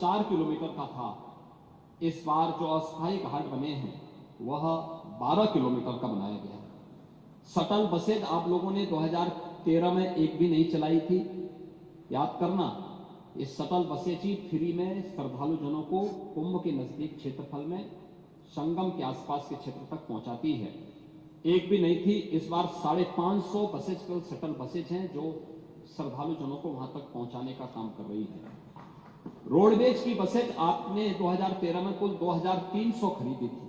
4 kilometre का था। इस बार जो अस्थायी घाट बने हैं वह 12 किलोमीटर का बनाया गया है। शटल बसें आप लोगों ने 2013 में एक भी नहीं चलाई थी, याद करना। ये शटल बसें थी फ्री में श्रद्धालु जनों को कुंभ के नजदीक क्षेत्रफल में संगम के आसपास के क्षेत्र तक पहुंचाती है, एक भी नहीं थी। इस बार 550 बसेज केवल शटल बसेज हैं जो श्रद्धालु जनों को वहां तक पहुंचाने का काम कर रही है। रोडवेज की बसेज आपने 2013 में कुल 2300 खरीदी थी।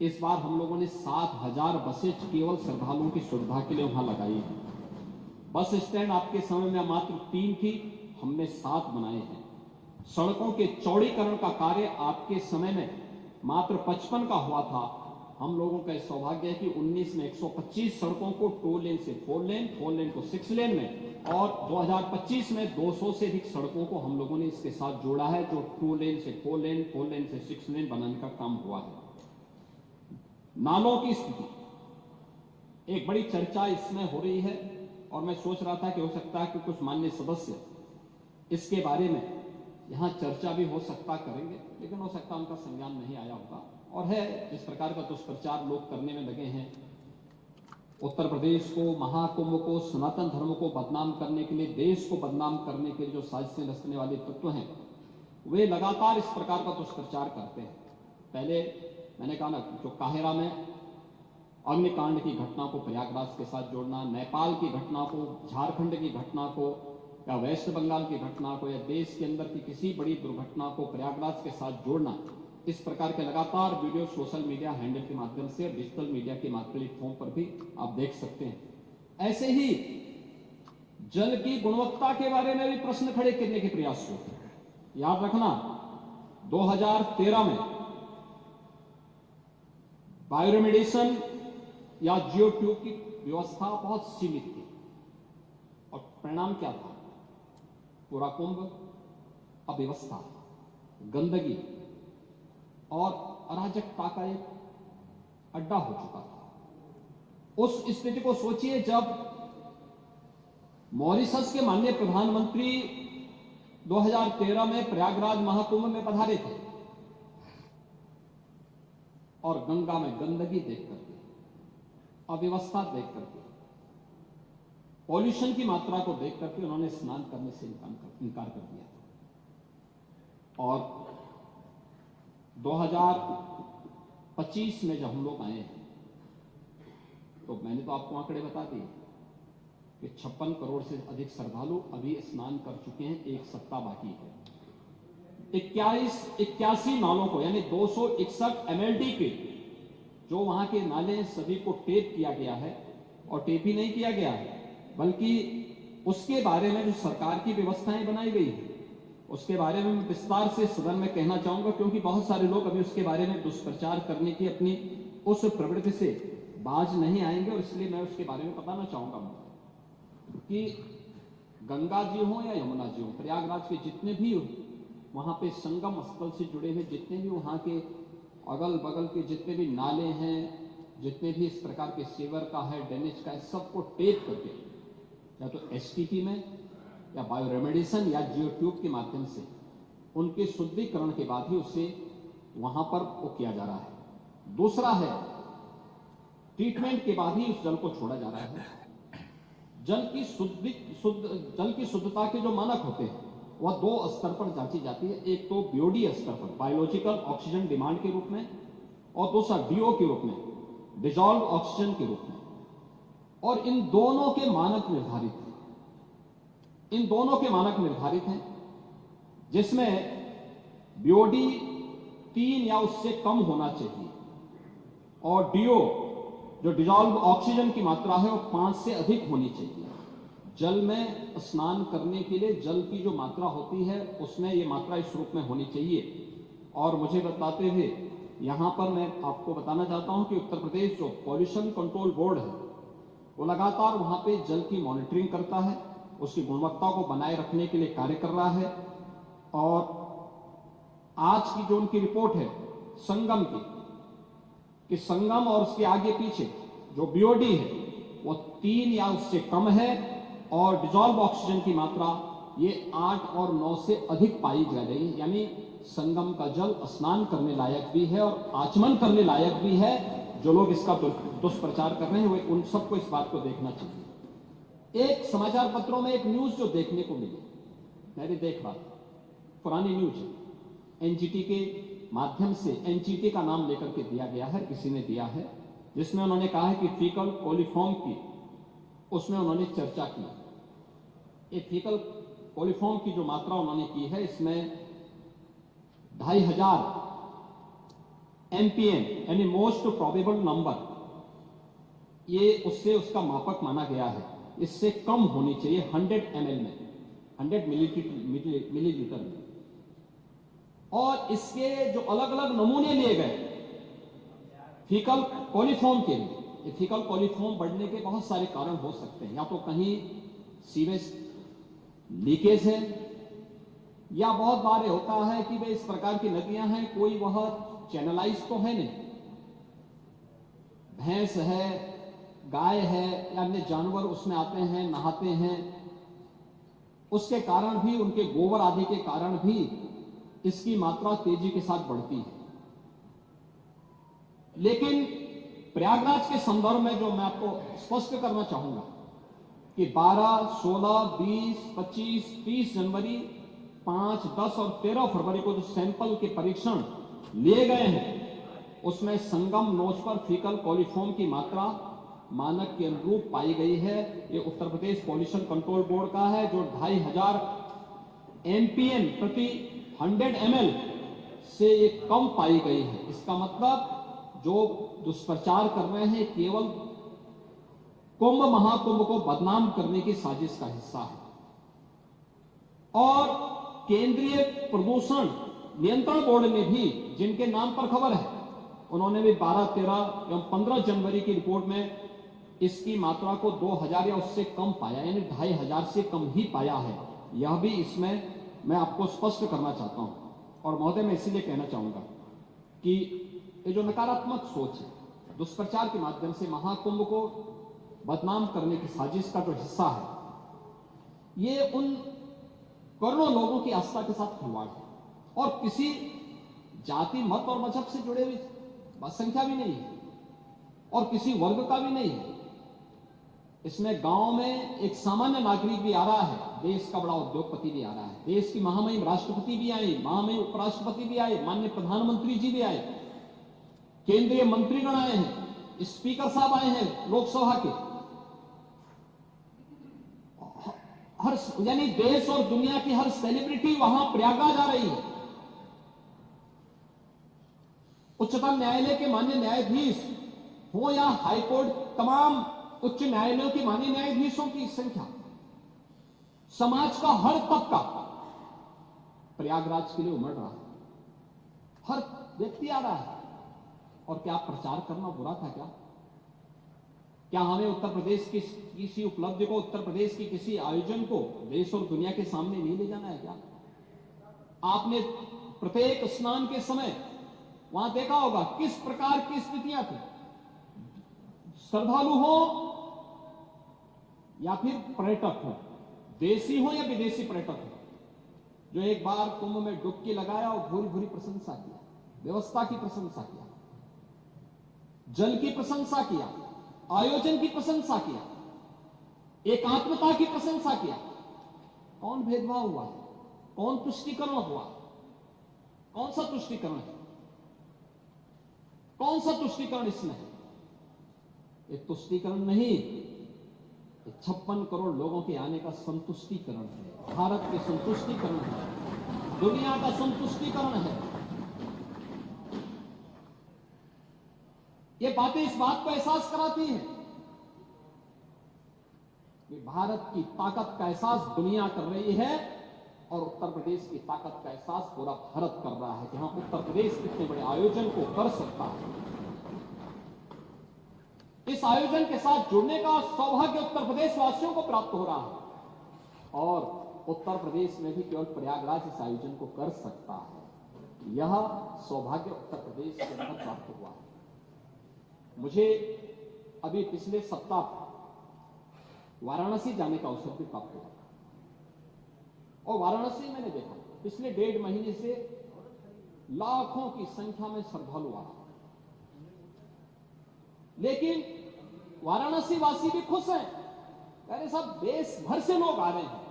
इस बार हम लोगों ने 7000 बसेज केवल श्रद्धालुओं की सुविधा के लिए वहां लगाई है। बस स्टैंड आपके समय में मात्र 3 थी, हमने 7 बनाए हैं। सड़कों के चौड़ीकरण का कार्य आपके समय में मात्र 55 का हुआ था। हम लोगों का सौभाग्य है कि 19 में 125 सड़कों को 2 लेन से 4 लेन, 4 लेन को 6 लेन में, और 2025 में 200 से अधिक सड़कों को हम लोगों ने इसके साथ जोड़ा है, जो 2 लेन से 4 लेन, 4 लेन से 6 लेन बनाने का काम हुआ है। नालों की स्थिति, एक बड़ी चर्चा इसमें हो रही है और मैं सोच रहा था कि हो सकता है कि कुछ माननीय सदस्य इसके बारे में यहां चर्चा भी हो सकता करेंगे, लेकिन हो सकता उनका संज्ञान नहीं आया होगा। और है जिस प्रकार का दुष्प्रचार लोग करने में लगे हैं, उत्तर प्रदेश को, महाकुंभ को, सनातन धर्म को बदनाम करने के लिए, देश को बदनाम करने के लिए जो साजिशें रचने वाले तत्व हैं, वे लगातार इस प्रकार का दुष्प्रचार करते हैं। पहले मैंने कहा ना, जो काहिरा में अग्निकांड की घटना को प्रयागराज के साथ जोड़ना, नेपाल की घटना को, झारखंड की घटना को, या वेस्ट बंगाल की घटना को, या देश के अंदर की किसी बड़ी दुर्घटना को प्रयागराज के साथ जोड़ना, इस प्रकार के लगातार वीडियो सोशल मीडिया हैंडल के माध्यम से, डिजिटल मीडिया के प्लेटफॉर्म पर भी आप देख सकते हैं। ऐसे ही जल की गुणवत्ता के बारे में भी प्रश्न खड़े करने के प्रयास हुए। याद रखना, 2013 में बायोरेमेडिएशन या जियो ट्यूब की व्यवस्था बहुत सीमित थी, और परिणाम क्या था? पूरा कुंभ अव्यवस्था, गंदगी और अराजकता का एक अड्डा हो चुका था। उस स्थिति को सोचिए, जब मॉरिशस के माननीय प्रधानमंत्री 2013 में प्रयागराज महाकुंभ में पधारे थे और गंगा में गंदगी देख करके, अव्यवस्था देख करके, पॉल्यूशन की मात्रा को देख करके उन्होंने स्नान करने से इनकार कर दिया था। और 2025 में जब हम लोग आए हैं तो मैंने तो आपको आंकड़े बता दिए कि 56 करोड़ से अधिक श्रद्धालु अभी स्नान कर चुके हैं, एक सप्ताह बाकी है। 81 नालों को, यानी 261 MLD के जो वहां के नाले सभी को टेप किया गया है, और टेप ही नहीं किया गया है बल्कि उसके बारे में जो सरकार की व्यवस्थाएं बनाई गई है उसके बारे में मैं विस्तार से सदन में कहना चाहूंगा, क्योंकि बहुत सारे लोग अभी उसके बारे में दुष्प्रचार करने की अपनी उस प्रवृत्ति से बाज नहीं आएंगे, और इसलिए मैं उसके बारे में बताना चाहूंगा कि गंगा जी हो या यमुना जी हो, प्रयागराज के जितने भी वहां पे संगम स्थल से जुड़े हुए जितने भी वहां के अगल बगल के जितने भी नाले हैं, जितने भी इस प्रकार के सीवर का है, ड्रेनेज का है, सबको टेप करके या तो STP में या बायोरेमेडिएशन या जियो ट्यूब के माध्यम से उनके शुद्धिकरण के बाद ही उसे वहां पर वो किया जा रहा है। दूसरा है, ट्रीटमेंट के बाद ही उस जल को छोड़ा जा रहा है। जल की शुद्धता के जो मानक होते हैं वह 2 स्तर पर जांची जाती है। एक तो BOD स्तर पर, बायोलॉजिकल ऑक्सीजन डिमांड के रूप में, और दूसरा DO के रूप में, डिजॉल्व ऑक्सीजन के रूप में। और इन दोनों के मानक निर्धारित हैं, जिसमें BOD 3 या उससे कम होना चाहिए, और DO जो डिजॉल्व ऑक्सीजन की मात्रा है वो 5 से अधिक होनी चाहिए। जल में स्नान करने के लिए जल की जो मात्रा होती है उसमें ये मात्रा इस रूप में होनी चाहिए। और मुझे बताते हुए यहां पर मैं आपको बताना चाहता हूं कि उत्तर प्रदेश जो पॉल्यूशन कंट्रोल बोर्ड है वो लगातार वहां पे जल की मॉनिटरिंग करता है, उसकी गुणवत्ता को बनाए रखने के लिए कार्य कर रहा है। और आज की जो उनकी रिपोर्ट है संगम की, कि संगम और उसके आगे पीछे जो BOD है वो 3 या उससे कम है, और डिजॉल्व ऑक्सीजन की मात्रा ये 8 और 9 से अधिक पाई जा रही है, यानी संगम का जल स्नान करने लायक भी है और आचमन करने लायक भी है। जो लोग इसका दुष्प्रचार कर रहे हैं वे उन सबको इस बात को देखना चाहिए। एक समाचार पत्रों में एक न्यूज जो देखने को मिली, मैं भी देख रहा था, पुरानी न्यूज है, एनजीटी के माध्यम से, एनजीटी का नाम लेकर के दिया गया है, किसी ने दिया है, जिसमें उन्होंने कहा है कि फीकल कोलिफॉर्म की, उसमें उन्होंने चर्चा की। ये फीकल कोलिफॉर्म की जो मात्रा उन्होंने की है, इसमें 2500 MPN यानी मोस्ट प्रोबेबल नंबर, ये उससे उसका मापक माना गया है। इससे कम होनी चाहिए 100 ml में, 100 मिलीलीटर में। और इसके जो अलग अलग नमूने लिए गए फीकल कोलिफॉर्म के लिए, ये फीकल कोलिफॉर्म बढ़ने के बहुत सारे कारण हो सकते हैं। या तो कहीं सीवेज लीकेज है, या बहुत बार होता है कि भाई इस प्रकार की नदियां हैं, कोई वह चैनलाइज तो है नहीं, भैंस है, गाय है या अन्य जानवर उसमें आते हैं, नहाते हैं, उसके कारण भी, उनके गोबर आदि के कारण भी इसकी मात्रा तेजी के साथ बढ़ती है। लेकिन प्रयागराज के संदर्भ में जो मैं आपको स्पष्ट करना चाहूंगा कि 12, 16, 20, 25, 30 जनवरी, 5, 10 और 13 फरवरी को जो सैंपल के परीक्षण लिए गए हैं, उसमें संगम नोच पर फीकल कोलिफॉर्म की मात्रा मानक के अनुरूप पाई गई है। ये Uttar Pradesh pollution control board का है, जो 2500 MPN प्रति 100 ml से ये कम पाई गई है। इसका मतलब जो दुष्प्रचार कर रहे हैं केवल कुंभ महाकुंभ को बदनाम करने की साजिश का हिस्सा है। और केंद्रीय प्रदूषण नियंत्रण बोर्ड ने भी, जिनके नाम पर खबर है, उन्होंने भी 12, 13 एवं 15 जनवरी की रिपोर्ट में इसकी मात्रा को 2000 या उससे कम पाया, यानी 2500 से कम ही पाया है। यह भी इसमें मैं आपको स्पष्ट करना चाहता हूं। और महोदय, मैं इसीलिए कहना चाहूंगा कि ये जो नकारात्मक सोच है, दुष्प्रचार के माध्यम से महाकुंभ को बदनाम करने की साजिश का जो हिस्सा है, ये उन करोड़ों लोगों की आस्था के साथ खिलवाड़ है और किसी जाति, मत और मजहब से जुड़े हुई संख्या भी नहीं है और किसी वर्ग का भी नहीं है। इसमें गांव में एक सामान्य नागरिक भी आ रहा है, देश का बड़ा उद्योगपति भी आ रहा है, देश की महामहिम राष्ट्रपति भी आई, महामहिम उपराष्ट्रपति भी आए, माननीय प्रधानमंत्री जी भी आए, केंद्रीय मंत्रीगण आए हैं, स्पीकर साहब आए हैं लोकसभा के, हर, यानी देश और दुनिया की हर सेलिब्रिटी वहां प्रयागराज आ रही है। उच्चतम न्यायालय के माननीय न्यायाधीश हो या हाईकोर्ट, तमाम उच्च न्यायालयों के माननीय न्यायाधीशों की संख्या, समाज का हर तबका प्रयागराज के लिए उमड़ रहा है, हर व्यक्ति आ रहा है। और क्या प्रचार करना बुरा था क्या? क्या हमें उत्तर प्रदेश की किसी उपलब्धि को, उत्तर प्रदेश की किसी आयोजन को देश और दुनिया के सामने नहीं ले जाना है क्या? आपने प्रत्येक स्नान के समय वहां देखा होगा किस प्रकार की स्थितियां थी। श्रद्धालु हो या फिर पर्यटक हो, देशी हो या विदेशी पर्यटक हो, जो एक बार कुंभ में डुबकी लगाया और भूरी भूरी प्रशंसा किया, व्यवस्था की प्रशंसा किया, जल की प्रशंसा किया, आयोजन की प्रशंसा किया, एकात्मता की प्रशंसा किया। कौन भेदभाव हुआ? कौन तुष्टीकरण हुआ? कौन सा तुष्टीकरण है? कौन सा तुष्टीकरण इसमें है? एक तुष्टीकरण नहीं, 56 करोड़ लोगों के आने का संतुष्टीकरण है, भारत के संतुष्टीकरण है, दुनिया का संतुष्टीकरण है। ये बातें इस बात को एहसास कराती हैं कि भारत की ताकत का एहसास दुनिया कर रही है और उत्तर प्रदेश की ताकत का एहसास पूरा भारत कर रहा है कि हाँ, उत्तर प्रदेश कितने बड़े आयोजन को कर सकता है। इस आयोजन के साथ जुड़ने का सौभाग्य उत्तर प्रदेश वासियों को प्राप्त हो रहा है और उत्तर प्रदेश में भी केवल प्रयागराज इस आयोजन को कर सकता है। यह सौभाग्य उत्तर प्रदेश के अंदर प्राप्त हुआ है। मुझे अभी पिछले सप्ताह वाराणसी जाने का अवसर भी प्राप्त हुआ। और वाराणसी मैंने देखा पिछले 1.5 महीने से लाखों की संख्या में श्रद्धालु आ रहे हैं, लेकिन वाराणसी वासी भी खुश हैं। अरे साहब, देश भर से लोग आ रहे हैं,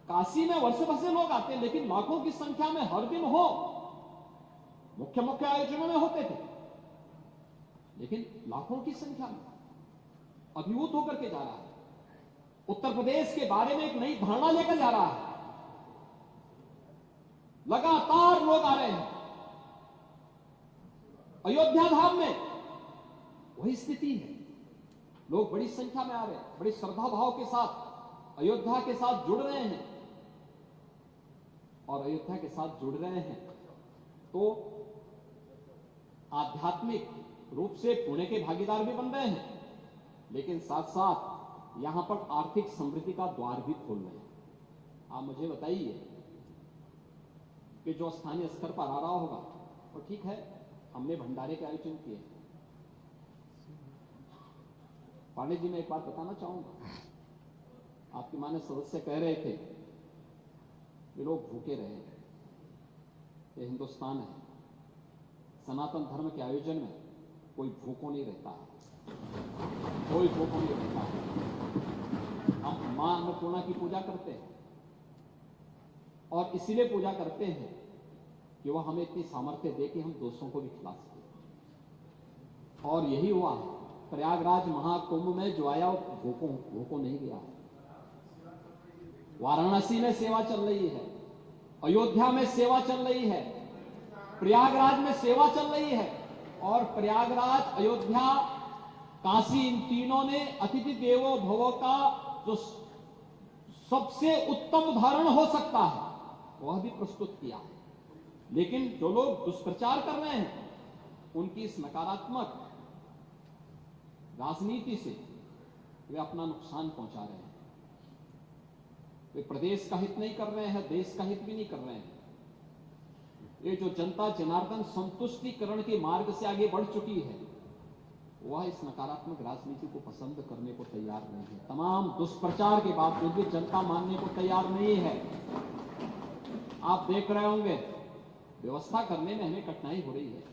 काशी में वर्ष भर से लोग आते हैं, लेकिन लाखों की संख्या में हर दिन हो, मुख्य मुख्य आयोजनों में होते थे, लेकिन लाखों की संख्या में अभिभूत होकर के जा रहा है। उत्तर प्रदेश के बारे में एक नई धारणा लेकर जा रहा है। लगातार लोग आ रहे हैं। अयोध्या धाम में वही स्थिति है, लोग बड़ी संख्या में आ रहे हैं, बड़ी श्रद्धा भाव के साथ अयोध्या के साथ जुड़ रहे हैं, और अयोध्या के साथ जुड़ रहे हैं तो आध्यात्मिक रूप से पुण्य के भागीदार भी बन रहे हैं, लेकिन साथ साथ यहां पर आर्थिक समृद्धि का द्वार भी खोल रहे हैं। आप मुझे बताइए कि जो स्थानीय स्तर पर आ रहा होगा तो ठीक है, हमने भंडारे के आयोजन किए। पांडे जी, मैं एक बात बताना चाहूंगा, आपकी माननीय सदस्य कह रहे थे कि लोग भूखे रहे, ये हिंदुस्तान है, सनातन धर्म के आयोजन में कोई भूखों नहीं रहता है, कोई भूखों नहीं रहता है। हम मां अन्नपूर्णा की पूजा करते हैं, और इसीलिए पूजा करते हैं कि वह हमें इतनी सामर्थ्य दे कि हम दूसरों को भी खिला सकें। और यही हुआ है, प्रयागराज महाकुंभ में जो आया वो भूखों नहीं गया। वाराणसी में सेवा चल रही है, अयोध्या में सेवा चल रही है, प्रयागराज में सेवा चल रही है, और प्रयागराज, अयोध्या, काशी, इन तीनों ने अतिथि देवो भव का जो सबसे उत्तम उदाहरण हो सकता है वह भी प्रस्तुत किया है। लेकिन जो लोग दुष्प्रचार कर रहे हैं, उनकी इस नकारात्मक राजनीति से वे अपना नुकसान पहुंचा रहे हैं। वे प्रदेश का हित नहीं कर रहे हैं, देश का हित भी नहीं कर रहे हैं। ये जो जनता जनार्दन संतुष्टिकरण के मार्ग से आगे बढ़ चुकी है, वह इस नकारात्मक राजनीति को पसंद करने को तैयार नहीं है। तमाम दुष्प्रचार के बावजूद भी जनता मानने को तैयार नहीं है। आप देख रहे होंगे, व्यवस्था करने में हमें कठिनाई हो रही है,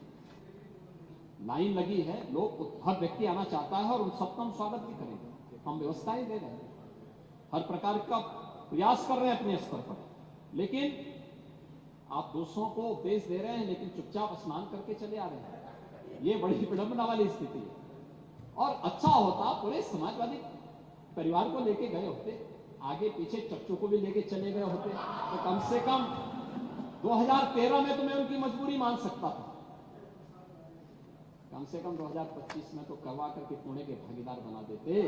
लाइन लगी है, लोग, हर व्यक्ति आना चाहता है और उन सबका हम स्वागत भी करेंगे। हम व्यवस्थाएं दे रहे हैं, हर प्रकार का प्रयास कर रहे हैं अपने स्तर पर, लेकिन आप दूसरों को उपदेश दे रहे हैं लेकिन चुपचाप स्नान करके चले आ रहे हैं। ये बड़ी विडंबना वाली स्थिति है। और अच्छा होता पूरे समाजवादी परिवार को लेके गए होते, आगे पीछे चच्चू को भी लेके चले गए होते, तो कम से कम 2013 में तो मैं उनकी मजबूरी मान सकता था, कम से कम 2025 में तो करवा करके पुणे के भागीदार बना देते।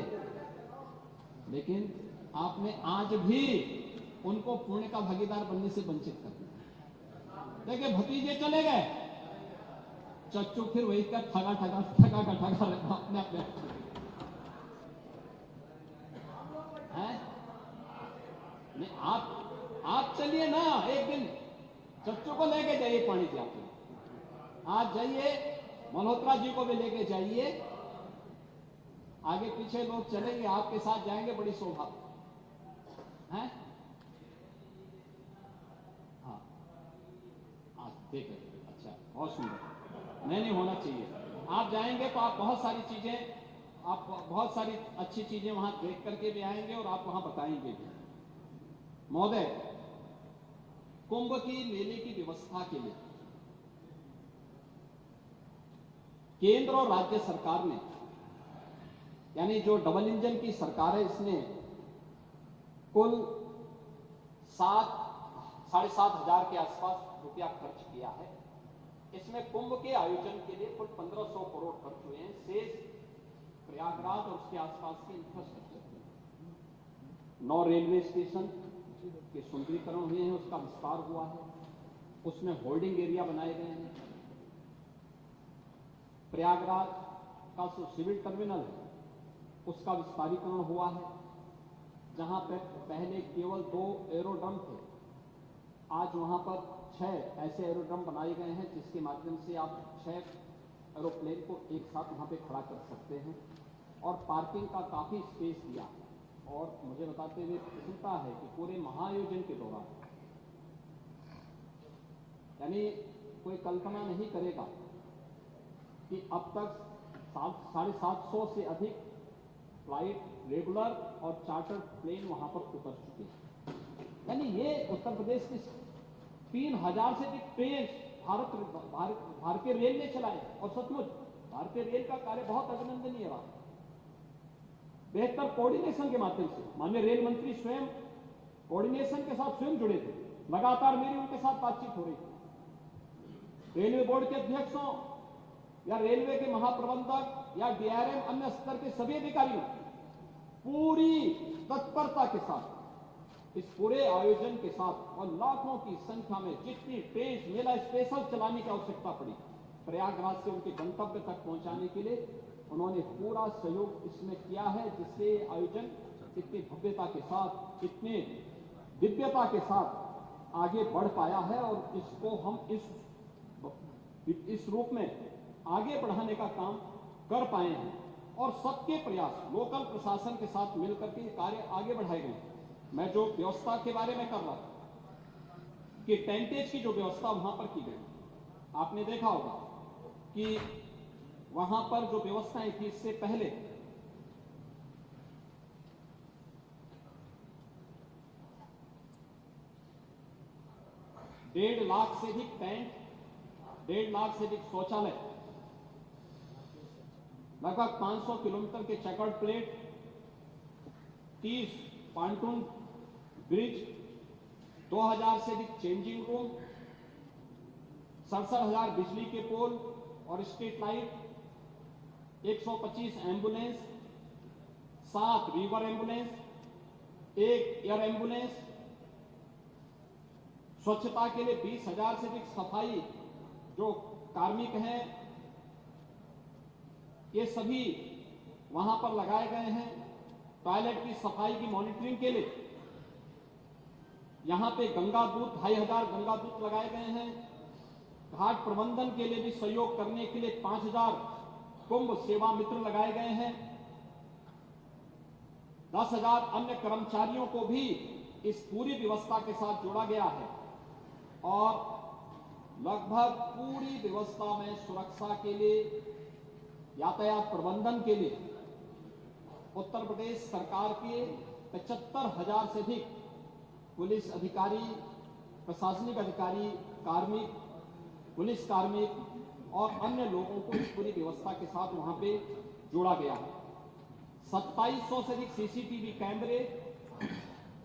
लेकिन आपने आज भी उनको पुणे का भागीदार बनने से वंचित कर दिया। देखिए, भतीजे चले गए, चच्चू फिर वही कर ठगा अपने हैं। नहीं, आप चलिए ना, एक दिन चच्चू को लेके जाइए, पानी जी आपको आज जाइए, मल्होत्रा जी को भी लेके जाइए, आगे पीछे लोग चलेंगे, आपके साथ जाएंगे, बड़ी शोभा है। हाँ, ठीक है, अच्छा, बहुत सुंदर, नहीं होना चाहिए। आप जाएंगे तो आप बहुत सारी चीजें, आप बहुत सारी अच्छी चीजें वहां देख करके भी आएंगे और आप वहां बताएंगे भी। महोदय, कुंभ की मेले की व्यवस्था के लिए केंद्र और राज्य सरकार ने, यानी जो डबल इंजन की सरकार है, इसने कुल 7,500 के आसपास रुपया खर्च किया है। इसमें कुंभ के आयोजन के लिए कुल 1500 करोड़ खर्च हुए हैं। शेष प्रयागराज और उसके आसपास के इंफ्रास्ट्रक्चर, 9 रेलवे स्टेशन के सुंदरीकरण हुए हैं, उसका विस्तार हुआ है, उसमें होल्डिंग एरिया बनाए गए हैं। प्रयागराज का जो सिविल टर्मिनल है उसका विस्तारीकरण हुआ है, जहां पर पहले केवल 2 एरोड्रम थे, आज वहां पर 6 ऐसे एरोड्रम बनाए गए हैं जिसके माध्यम से आप 6 एरोप्लेन को एक साथ वहां पे खड़ा कर सकते हैं, और पार्किंग का काफी स्पेस दिया, और मुझे बताते हुए प्रसन्नता है कि पूरे महाआयोजन के दौरान, यानी कोई कल्पना नहीं करेगा कि अब तक 750 से अधिक फ्लाइट रेगुलर और चार्टर प्लेन वहां पर उतर चुके हैं। यानी ये उत्तर प्रदेश की 3000 से अधिक ट्रेन भारतीय रेल ने चलाए और सचमुच भारतीय रेल का कार्य बहुत अभिनंदनीय रहा। बेहतर कोऑर्डिनेशन के माध्यम से माननीय रेल मंत्री स्वयं कोऑर्डिनेशन के साथ स्वयं जुड़े थे, लगातार मेरी उनके साथ बातचीत हो रही थी। रेलवे बोर्ड के अध्यक्षों या रेलवे के महाप्रबंधक या डीआरएम अन्य स्तर के सभी अधिकारियों पूरी तत्परता के साथ इस पूरे आयोजन के साथ और लाखों की संख्या में जितनी ट्रेन मेला स्पेशल चलाने की आवश्यकता पड़ी प्रयागराज से उनके गंतव्य तक पहुंचाने के लिए उन्होंने पूरा सहयोग इसमें किया है, जिससे आयोजन इतनी भव्यता के साथ इतने दिव्यता के साथ आगे बढ़ पाया है और इसको हम इस रूप में आगे बढ़ाने का काम कर पाए हैं और सबके प्रयास लोकल प्रशासन के साथ मिलकर के कार्य आगे बढ़ाए गए। मैं जो व्यवस्था के बारे में कर रहा था कि टेंटेज की जो व्यवस्था वहां पर की गई, आपने देखा होगा कि वहां पर जो व्यवस्थाएं थी इससे पहले डेढ़ लाख से अधिक टेंट, 1.5 लाख से अधिक शौचालय, लगभग 500 किलोमीटर के चेकर्ड प्लेट, 30 पांटून ब्रिज, 2000 से अधिक चेंजिंग रूम, 67,000 बिजली के पोल और street light, 125 ambulance, 7 river ambulance, 1 air ambulance, स्वच्छता के लिए 20,000 से अधिक सफाई जो कार्मिक हैं ये सभी वहां पर लगाए गए हैं। टॉयलेट की सफाई की मॉनिटरिंग के लिए यहां पे गंगा दूत 2,500 गंगा दूत लगाए गए हैं। घाट प्रबंधन के लिए भी सहयोग करने के लिए 5,000 कुंभ सेवा मित्र लगाए गए हैं। 10,000 अन्य कर्मचारियों को भी इस पूरी व्यवस्था के साथ जोड़ा गया है और लगभग पूरी व्यवस्था में सुरक्षा के लिए, यातायात प्रबंधन के लिए उत्तर प्रदेश सरकार के 75,000 से अधिक पुलिस अधिकारी, प्रशासनिक अधिकारी, कार्मिक, पुलिस कार्मिक और अन्य लोगों को इस पूरी व्यवस्था के साथ वहां पे जोड़ा गया है। 2700 से अधिक सीसीटीवी कैमरे,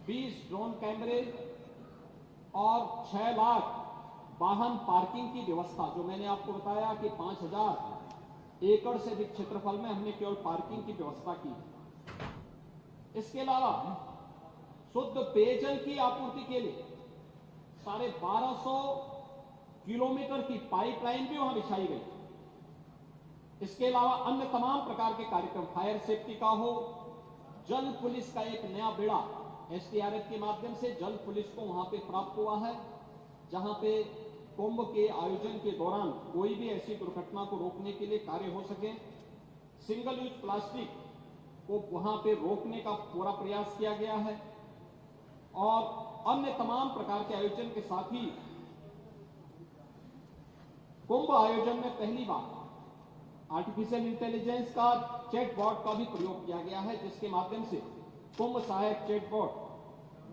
20 ड्रोन कैमरे और 6 लाख वाहन पार्किंग की व्यवस्था, जो मैंने आपको बताया कि 5,000 एकड़ से अधिक क्षेत्रफल में हमने केवल पार्किंग की व्यवस्था की है। इसके अलावा शुद्ध पेयजल की आपूर्ति के लिए 1250 किलोमीटर की पाइपलाइन भी वहां बिछाई गई। इसके अलावा अन्य तमाम प्रकार के कार्यक्रम, फायर सेफ्टी का हो, जल पुलिस का एक नया बेड़ा एसडीआरएफ के माध्यम से जल पुलिस को वहां पे प्राप्त हुआ है, जहां पे कुंभ के आयोजन के दौरान कोई भी ऐसी दुर्घटना को रोकने के लिए कार्य हो सके। सिंगल यूज प्लास्टिक को वहां पे रोकने का पूरा प्रयास किया गया है और अन्य तमाम प्रकार के आयोजन के साथ ही कुंभ आयोजन में पहली बार आर्टिफिशियल इंटेलिजेंस का चैटबॉट का भी प्रयोग किया गया है, जिसके माध्यम से कुंभ सहायक चैटबॉट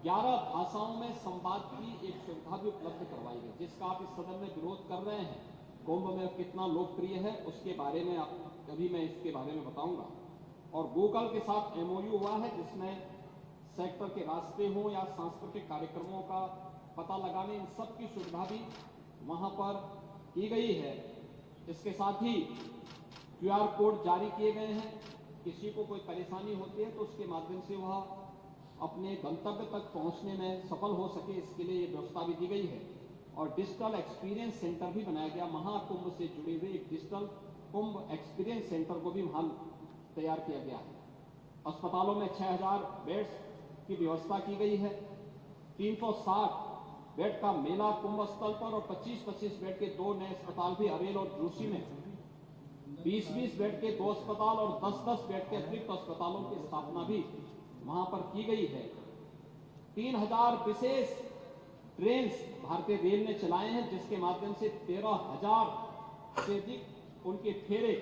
11 भाषाओं में संवाद की एक सुविधा भी उपलब्ध करवाई गई, जिसका आप इस सदन में विरोध कर रहे हैं। कुंभ में कितना लोकप्रिय है उसके बारे में आप कभी मैं इसके बारे में बताऊंगा। और गूगल के साथ एमओयू हुआ है, जिसमें सेक्टर के रास्ते हो या सांस्कृतिक कार्यक्रमों का पता लगाने, इन सब की सुविधा भी वहां पर की गई है। इसके साथ ही क्यूआर कोड जारी किए गए हैं, किसी को कोई परेशानी होती है तो उसके माध्यम से वह अपने गंतव्य तक पहुंचने में सफल हो सके, इसके लिए ये व्यवस्था भी दी गई है। और डिजिटल एक्सपीरियंस सेंटर भी बनाया गया, महाकुंभ से जुड़े हुए एक डिजिटल कुंभ एक्सपीरियंस सेंटर को भी वहां तैयार किया गया है। अस्पतालों में 6,000 बेड्स की व्यवस्था की गई है। 360 बेड का मेला कुंभ स्थल पर और 25-25 बेड के 2 नए अस्पताल भी अरेल और जोशी में, 20-20 बेड के 2 अस्पताल और 10-10 बेड के अतिरिक्त अस्पतालों की स्थापना भी वहां पर की गई है। 3000 विशेष ट्रेन भारतीय रेल ने चलाए हैं, जिसके माध्यम से 13,000 से अधिक उनके फेरे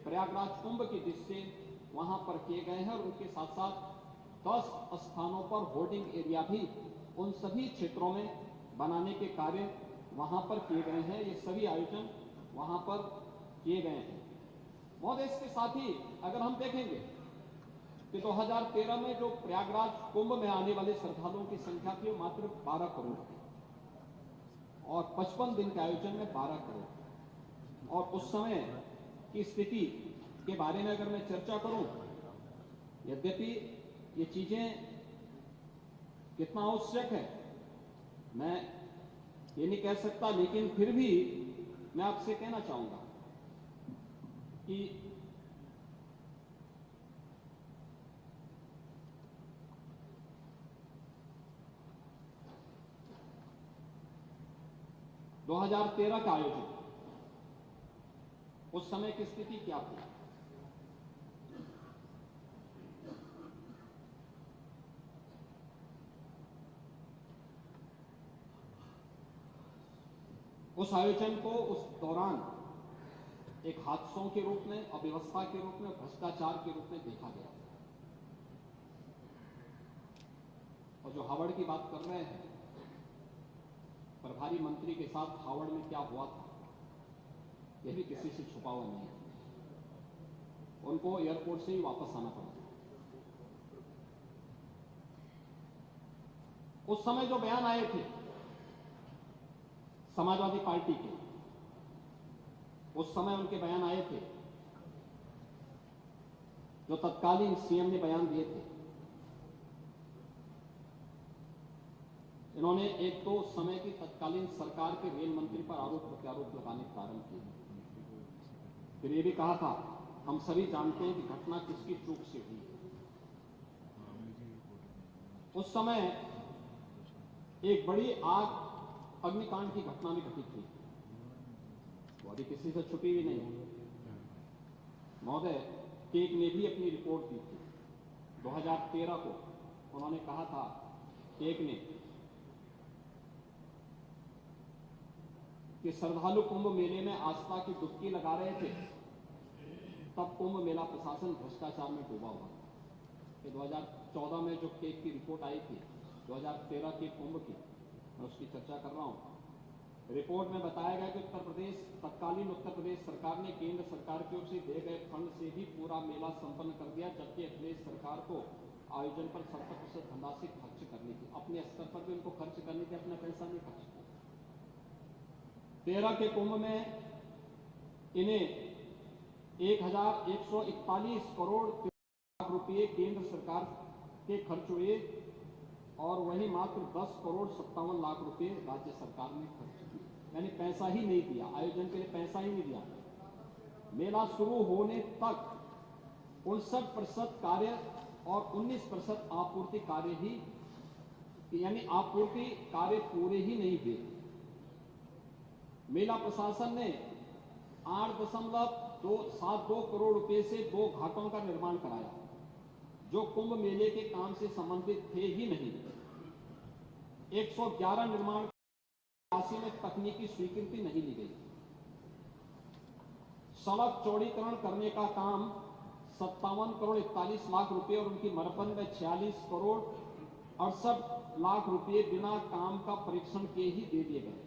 प्रयागराज कुंभ की दृष्टि से वहां पर किए गए हैं। और उनके साथ साथ 10 स्थानों पर होर्डिंग एरिया भी उन सभी क्षेत्रों में बनाने के कार्य वहां पर किए गए हैं। ये सभी आयोजन वहां पर किए गए हैं। महोदय, इसके साथ ही अगर हम देखेंगे कि 2013 में जो प्रयागराज कुंभ में आने वाले श्रद्धालुओं की संख्या थी वो मात्र 12 करोड़ थी और 55 दिन के आयोजन में 12 करोड़। और उस समय की स्थिति के बारे में अगर मैं चर्चा करूं, यद्यपि ये चीजें कितना आवश्यक है मैं ये नहीं कह सकता, लेकिन फिर भी मैं आपसे कहना चाहूंगा कि ...2013 का आयोजन उस समय की स्थिति क्या थी? उस आयोजन को उस दौरान एक हादसों के रूप में, अव्यवस्था के रूप में, भ्रष्टाचार के रूप में देखा गया। और जो हावड़ की बात कर रहे हैं, प्रभारी मंत्री के साथ हावड़ में क्या हुआ था यह भी किसी से छुपा हुआ नहीं है। उनको एयरपोर्ट से ही वापस आना पड़ा। उस समय जो बयान आए थे समाजवादी पार्टी के, उस समय उनके बयान आए थे, जो तत्कालीन सीएम ने बयान दिए थे। इन्होंने एक तो उस समय की तत्कालीन सरकार के रेल मंत्री पर आरोप प्रत्यारोप लगाने प्रारंभ किए। फिर ये भी कहा था, हम सभी जानते हैं कि घटना किसकी चूक से हुई। उस समय एक बड़ी आग अग्निकांड की घटना भी घटित हुई, वो अभी किसी से छुपी हुई नहीं। महोदय, केक ने भी अपनी रिपोर्ट दी थी 2013 को। उन्होंने कहा था, केक ने, कि श्रद्धालु कुंभ मेले में आस्था की डुबकी लगा रहे थे, तब कुंभ मेला प्रशासन भ्रष्टाचार में डूबा हुआ था। 2014 में जो केक की रिपोर्ट आई थी 2013 के कुंभ की, मैं उसकी चर्चा कर रहा हूं। रिपोर्ट में बताया गया कि तत्कालीन उत्तर प्रदेश सरकार ने केंद्र सरकार की ओर से दिए गए फंड से भी पूरा मेला संपन्न कर दिया, जबकि प्रदेश सरकार को आयोजन पर 70% धनराशि खर्च करनी थी। अपने स्तर पर भी उनको खर्च करनी थी, अपना पैसा नहीं खर्च किया। 13 के कुंभ में इन्हें 1141 करोड़ रुपए केंद्र सरकार के खर्च हुए और वहीं मात्र 10 करोड़ 57 लाख रुपए राज्य सरकार ने खर्च किए। यानी पैसा ही नहीं दिया, आयोजन के लिए पैसा ही नहीं दिया। मेला शुरू होने तक 59% कार्य और 19% आपूर्ति कार्य ही, यानी आपूर्ति कार्य पूरे ही नहीं हुए। मेला प्रशासन ने 8.272 करोड़ रुपए से 2 घाटों का निर्माण कराया, जो कुंभ मेले के काम से संबंधित थे ही नहीं। 111 निर्माण राशि में तकनीकी स्वीकृति नहीं ली गई। सड़क चौड़ीकरण करने का काम 57 करोड़ 41 लाख रुपए और उनकी मरम्मत में 46 करोड़ 68 लाख रुपए बिना काम का परीक्षण किए ही दे दिए गए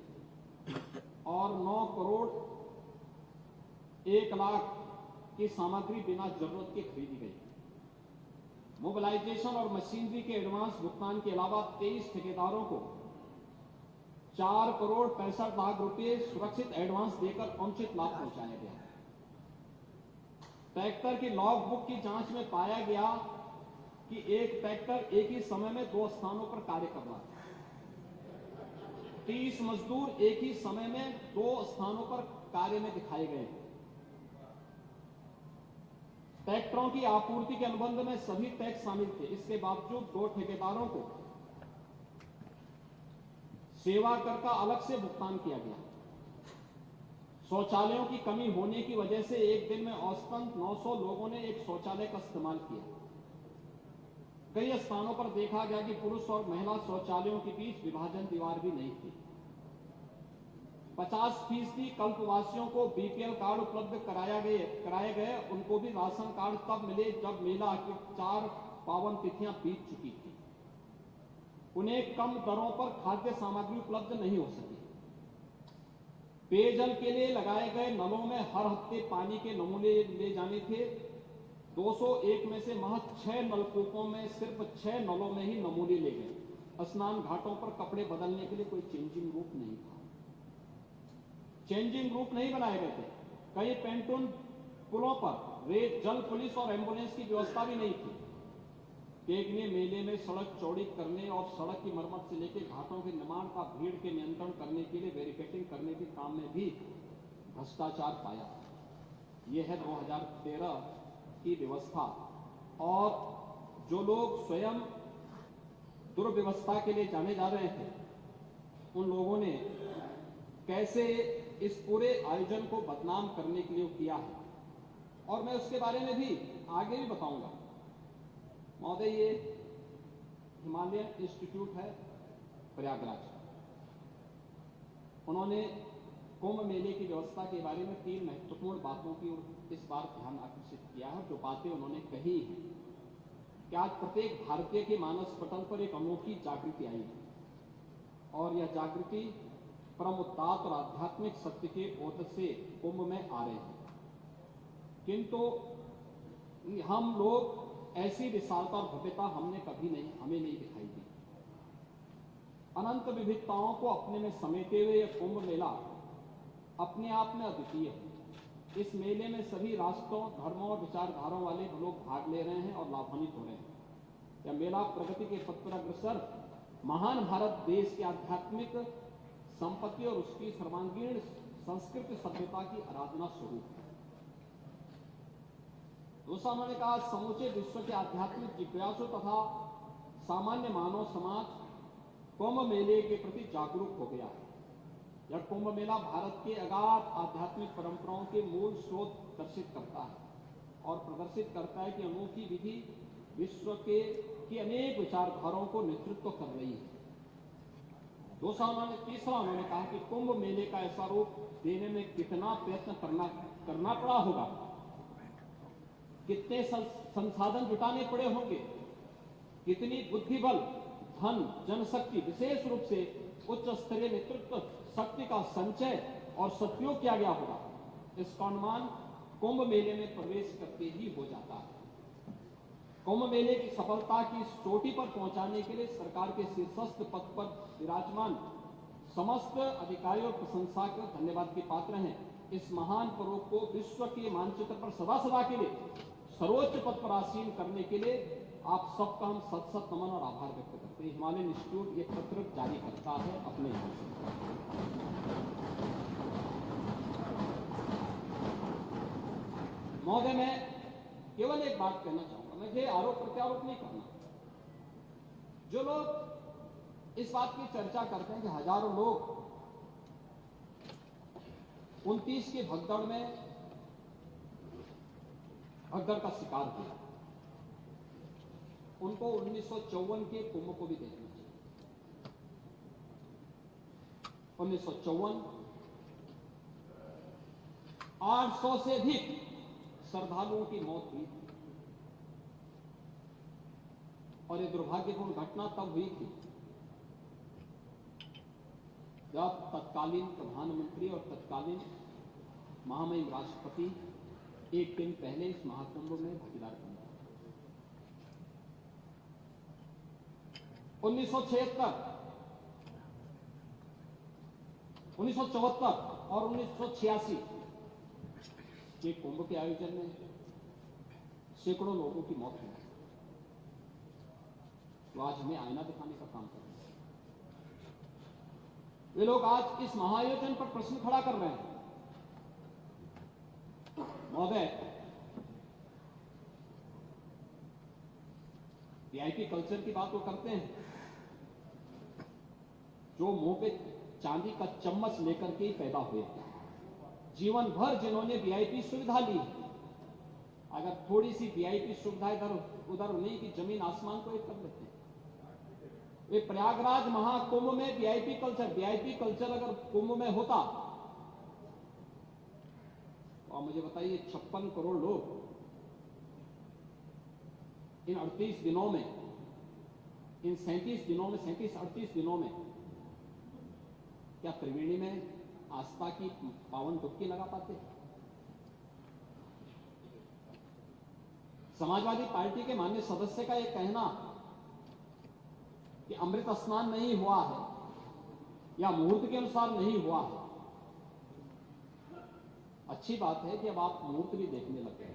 और 9 करोड़ 1 लाख की सामग्री बिना जरूरत के खरीदी गई। मोबिलाइजेशन और मशीनरी के एडवांस भुगतान के अलावा 23 ठेकेदारों को 4 करोड़ 65 लाख रुपए सुरक्षित एडवांस देकर अनुचित लाभ पहुंचाया गया। ट्रैक्टर की लॉग बुक की जांच में पाया गया कि एक ट्रैक्टर एक ही समय में 2 स्थानों पर कार्य कर रहा था। 30 मजदूर एक ही समय में 2 स्थानों पर कार्य में दिखाए गए। ट्रैक्टरों की आपूर्ति के अनुबंध में सभी टैक्स शामिल थे। इसके बावजूद 2 ठेकेदारों को सेवा कर का अलग से भुगतान किया गया। शौचालयों की कमी होने की वजह से एक दिन में औसतन 900 लोगों ने एक शौचालय का इस्तेमाल किया। कई स्थानों पर देखा गया कि पुरुष और महिला शौचालयों के बीच विभाजन दीवार भी नहीं थी। 50% कल्पवासियों को बीपीएल कार्ड उपलब्ध कराए गए। उनको भी राशन कार्ड तब मिले जब मेला की 4 पावन तिथियां बीत चुकी थी। उन्हें कम दरों पर खाद्य सामग्री उपलब्ध नहीं हो सकी। पेयजल के लिए लगाए गए नलों में हर हफ्ते पानी के नमूने ले जाने थे। 201 में से महज 6 नलकूपों में सिर्फ 6 नलों में ही नमूने ले गए। स्नान घाटों पर कपड़े बदलने के लिए कोई चेंजिंग रूम नहीं था। चेंजिंग रूम नहीं बनाए गए थे। कई पेंटून पुलों पर रेत, जल पुलिस और एम्बुलेंस की व्यवस्था भी नहीं थी। केक ने मेले में सड़क चौड़ी करने और सड़क की मरम्मत से लेकर घाटों के निर्माण का भीड़ के नियंत्रण करने के लिए बैरिकेडिंग करने के काम में भी भ्रष्टाचार पाया। यह है 2013 की व्यवस्था। और जो लोग स्वयं दुर्व्यवस्था के लिए जाने जा रहे थे, उन लोगों ने कैसे इस पूरे आयोजन को बदनाम करने के लिए किया है, और मैं उसके बारे में भी आगे भी बताऊंगा। महोदय, ये हिमालयन इंस्टीट्यूट है प्रयागराज। उन्होंने कुंभ मेले की व्यवस्था के बारे में 3 महत्वपूर्ण बातों की ओर इस बार ध्यान आकर्षित किया है। जो बातें उन्होंने कही हैं कि आज प्रत्येक भारतीय के मानस पटल पर एक अनोखी जागृति आई है, और यह जागृति परम उदात्त और आध्यात्मिक सत्य के ओत से कुंभ में आ रहे हैं। किंतु हम लोग ऐसी विशालता और भव्यता हमें नहीं दिखाई दी। अनंत विविधताओं को अपने में समेटे हुए यह कुंभ मेला अपने आप में अद्वितीय है। इस मेले में सभी राष्ट्रों, धर्मों और विचारधाराओं वाले लोग भाग ले रहे हैं और लाभान्वित हो रहे हैं। यह मेला प्रगति के पथ पर अग्रसर महान भारत देश की आध्यात्मिक संपत्ति और उसकी सर्वांगीण संस्कृति सभ्यता की आराधना स्वरूप है। दूसरा, उन्होंने कहा, समूचे विश्व के आध्यात्मिक जिज्ञासु तथा सामान्य मानव समाज कुंभ मेले के प्रति जागरूक हो गया है। यह कुंभ मेला भारत के अगाध आध्यात्मिक परंपराओं के मूल स्रोत दर्शित करता है और प्रदर्शित करता है कि अनोखी विधि विश्व की अनेक विचारधाराओं को नेतृत्व कर रही है। तीसरा, उन्होंने कहा कि कुंभ मेले का ऐसा रूप देने में कितना प्रयत्न करना पड़ा होगा, कितने संसाधन जुटाने पड़े होंगे, कितनी बुद्धिबल, धन, जनशक्ति, विशेष रूप से उच्च स्तरीय नेतृत्व शक्ति का संचय और सदुपयोग किया गया होगा। इसका अनुमान कुंभ मेले में प्रवेश करके ही हो जाता है। कुंभ मेले की सफलता की इस चोटी पर पहुंचाने के लिए सरकार के शीर्षस्थ पद पर विराजमान समस्त अधिकारियों और प्रशंसा के धन्यवाद के पात्र हैं। इस महान पर्व को विश्व के मानचित्र पर सदा के लिए सर्वोच्च पद पर आसीन करने के लिए आप सबका हम सत नमन और आभार व्यक्त करते हैं। हिमालयन इंस्टीट्यूट ये पत्र जारी करता है अपने यहाँ से। महोदय, मैं केवल एक बात कहना चाहूंगा, मुझे आरोप प्रत्यारोप नहीं करना। जो लोग इस बात की चर्चा करते हैं कि हजारों लोग 29 के भगदड़ का शिकार हुए, उनको 1954 के कुंभ को भी देखना चाहिए। 1954 800 से अधिक श्रद्धालुओं की मौत हुई थी, और यह दुर्भाग्यपूर्ण घटना तब हुई थी जब तत्कालीन प्रधानमंत्री और तत्कालीन महामहिम राष्ट्रपति एक दिन पहले इस महाकुंभ में भागीदार बने। 1976, 1974 और 1986 के कुंभ के आयोजन में सैकड़ों लोगों की मौत हुई। तो आज हमें आईना दिखाने का काम कर रहे हैं। वे लोग आज इस महाआयोजन पर प्रश्न खड़ा कर रहे हैं। महोदय, वीआईपी कल्चर की बात वो करते हैं जो मुंह पे चांदी का चम्मच लेकर के ही पैदा हुए, जीवन भर जिन्होंने वीआईपी सुविधा ली, अगर थोड़ी सी वीआईपी सुविधा इधर उधर नहीं कि जमीन आसमान को एक कर लेते हैं। ये प्रयागराज महाकुंभ में वीआईपी कल्चर अगर कुंभ में होता तो आप मुझे बताइए 56 करोड़ लोग इन 38 दिनों में, इन 37-38 दिनों में क्या त्रिवेणी में आस्था की पावन डुबकी लगा पाते? समाजवादी पार्टी के माननीय सदस्य का यह कहना कि अमृत स्नान नहीं हुआ है या मुहूर्त के अनुसार नहीं हुआ है, अच्छी बात है कि अब आप मुहूर्त भी देखने लग गए।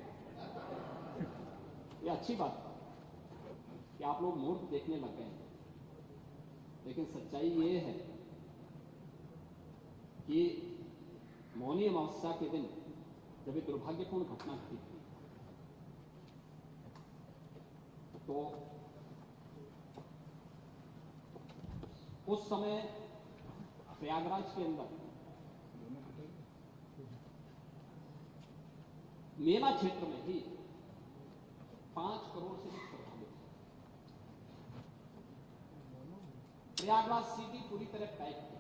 ये अच्छी बात है कि आप लोग मुहूर्त देखने लग गए, लेकिन सच्चाई ये है कि मौनी अमावस्या के दिन जब एक दुर्भाग्यपूर्ण घटना घटी थी तो उस समय प्रयागराज के अंदर मेला क्षेत्र में ही 5 करोड़ से अधिक श्रद्धालु थे। प्रयागराज सिटी पूरी तरह पैक थी।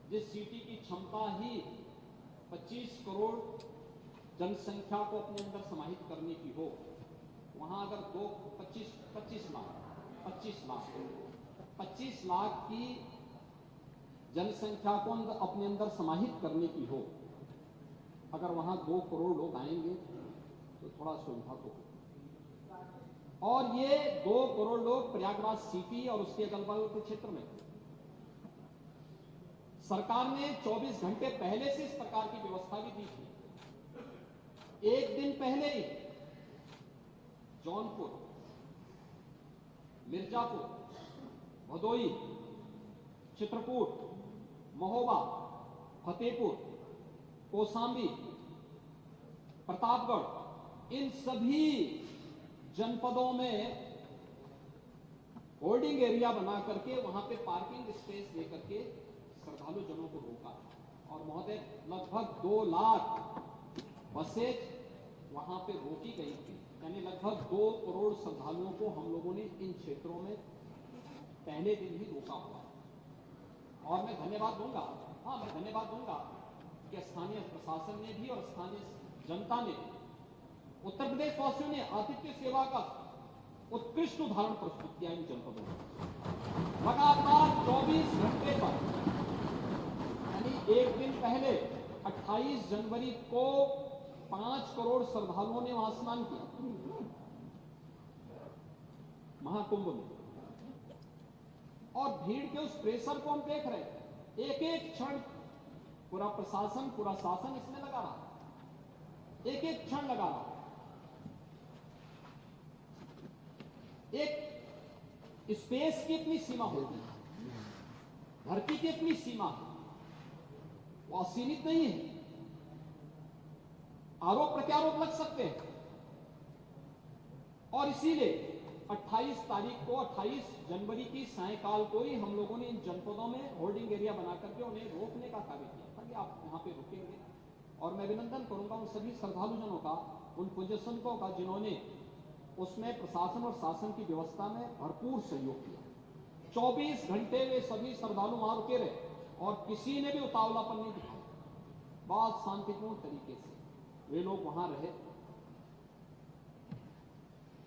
जिस सिटी की क्षमता ही 25 करोड़ जनसंख्या को अपने अंदर समाहित करने की हो, वहां अगर 25 लाख की जनसंख्या को अपने अंदर समाहित करने की हो, अगर वहां 2 करोड़ लोग आएंगे तो थोड़ा सुविधा तो हो। और ये 2 करोड़ लोग प्रयागराज सिटी और उसके अगल बगल के क्षेत्र में, सरकार ने 24 घंटे पहले से इस प्रकार की व्यवस्था भी दी थी। एक दिन पहले ही जौनपुर, मिर्जापुर, भदोई, चित्रकूट, महोबा, फतेहपुर, कौशाम्बी, प्रतापगढ़, इन सभी जनपदों में होल्डिंग एरिया बना करके वहां पे पार्किंग स्पेस दे करके श्रद्धालु जनों को रोका। और महोदय लगभग 2 लाख बसें वहां पे रोकी गई थी, यानी लगभग 2 करोड़ श्रद्धालुओं को हम लोगों ने इन क्षेत्रों में पहले दिन ही रोका हुआ। और मैं धन्यवाद दूंगा कि स्थानीय प्रशासन ने भी और स्थानीय जनता ने, उत्तर प्रदेश वासियों ने आतिथ्य सेवा का उत्कृष्ट उदाहरण प्रस्तुत किया इन जनपदों में। लगातार 24 घंटे पर, यानी एक दिन पहले 28 जनवरी को 5 करोड़ श्रद्धालुओं ने वहां स्नान किया महाकुंभ में। और भीड़ के उस प्रेशर को हम देख रहे थे, एक एक क्षण पूरा प्रशासन, पूरा शासन इसमें लगा रहा, एक एक क्षण लगा रहा। एक स्पेस की इतनी सीमा होती है, धरती की इतनी सीमा है, वो असीमित नहीं है। आरोप प्रत्यारोप लग सकते हैं, और इसीलिए 28 तारीख को, 28 जनवरी की सायकाल को ही हम लोगों ने इन जनपदों में होल्डिंग एरिया बना करके उन्हें रोकने का कार्य किया था कि आप यहां पे रुकेंगे। और मैं अभिनंदन करूंगा उन सभी श्रद्धालुजनों का, उन पूज्य संतों का, जिन्होंने उसमें प्रशासन और शासन की व्यवस्था में भरपूर सहयोग किया। 24 घंटे वे सभी श्रद्धालु वहां रुके रहे और किसी ने भी उतावलापन नहीं दिखाया। बहुत शांतिपूर्ण तरीके से वे लोग वहां रहे।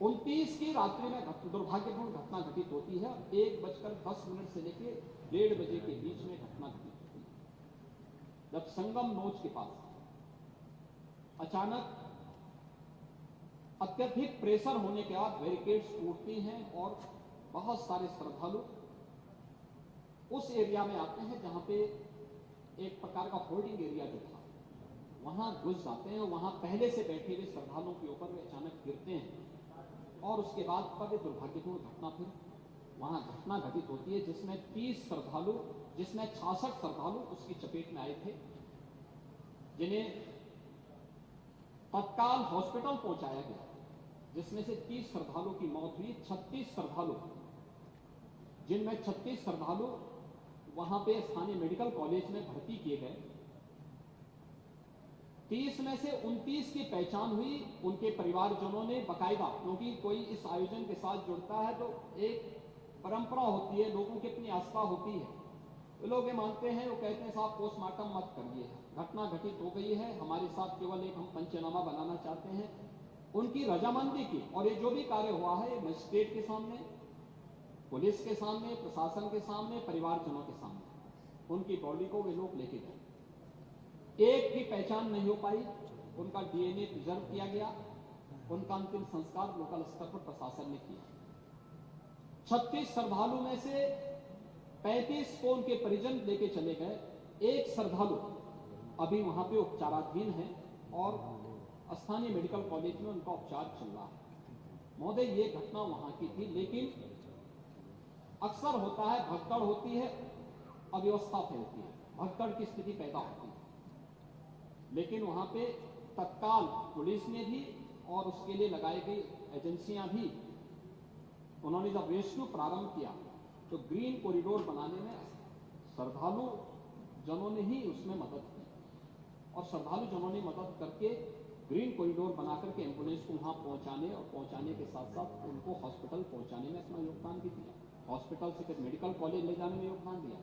29 की रात्रि में दुर्भाग्यपूर्ण घटना घटित होती है। 1:10 से लेकर 1:30 बजे के बीच में घटना घटित होती है, जब संगम नोच के पास अचानक अत्यधिक प्रेशर होने के बाद बैरिकेड्स टूटती हैं और बहुत सारे श्रद्धालु उस एरिया में आते हैं जहां पे एक प्रकार का होल्डिंग एरिया जो था वहां घुस जाते हैं। और वहां पहले से बैठे हुए श्रद्धालुओं के ऊपर वे अचानक गिरते हैं और उसके बाद पर दुर्भाग्यपूर्ण घटना फिर वहां घटना घटित होती है, जिसमें 30 श्रद्धालु, जिसमें 66 श्रद्धालु उसकी चपेट में आए थे, जिन्हें तत्काल हॉस्पिटल पहुंचाया गया, जिसमें से 30 श्रद्धालु की मौत हुई। 36 श्रद्धालु, जिनमें 36 श्रद्धालु वहां पे स्थानीय मेडिकल कॉलेज में भर्ती किए गए 30 में से 29 की पहचान हुई। उनके परिवारजनों ने बकायदा, क्योंकि कोई इस आयोजन के साथ जुड़ता है तो एक परंपरा होती है, लोगों की अपनी आस्था होती है। तो लोग ये मानते हैं, वो कहते हैं साहब पोस्टमार्टम मत करिए, घटना घटित हो गई है, हमारे साथ केवल एक हम पंचनामा बनाना चाहते हैं। उनकी रजामंदी की, और ये जो भी कार्य हुआ है ये मजिस्ट्रेट के सामने, पुलिस के सामने, प्रशासन के सामने, परिवारजनों के सामने उनकी बॉडी को वे लोग लेके गए। एक की पहचान नहीं हो पाई, उनका डीएनए प्रिजर्व किया गया, उनका अंतिम संस्कार लोकल स्तर पर प्रशासन ने किया। 36 श्रद्धालु में से 35 को उनके परिजन लेके चले गए। एक श्रद्धालु अभी वहां पे उपचाराधीन है और स्थानीय मेडिकल कॉलेज में उनका उपचार चल रहा है। महोदय, ये घटना वहां की थी, लेकिन अक्सर होता है, भगदड़ होती है, अव्यवस्था फैलती है, भगदड़ की स्थिति पैदा होती है। लेकिन वहां पे तत्काल पुलिस ने भी और उसके लिए लगाई गई एजेंसियां भी, उन्होंने जब रेस्क्यू प्रारंभ किया तो ग्रीन कॉरिडोर बनाने में श्रद्धालु जनों ने ही उसमें मदद की, और श्रद्धालु जनों ने मदद करके ग्रीन कॉरिडोर बनाकर के एम्बुलेंस को वहां पहुंचाने और पहुंचाने के साथ साथ उनको हॉस्पिटल पहुंचाने में अपना योगदान भी दिया। हॉस्पिटल से फिर मेडिकल कॉलेज ले जाने में योगदान दिया,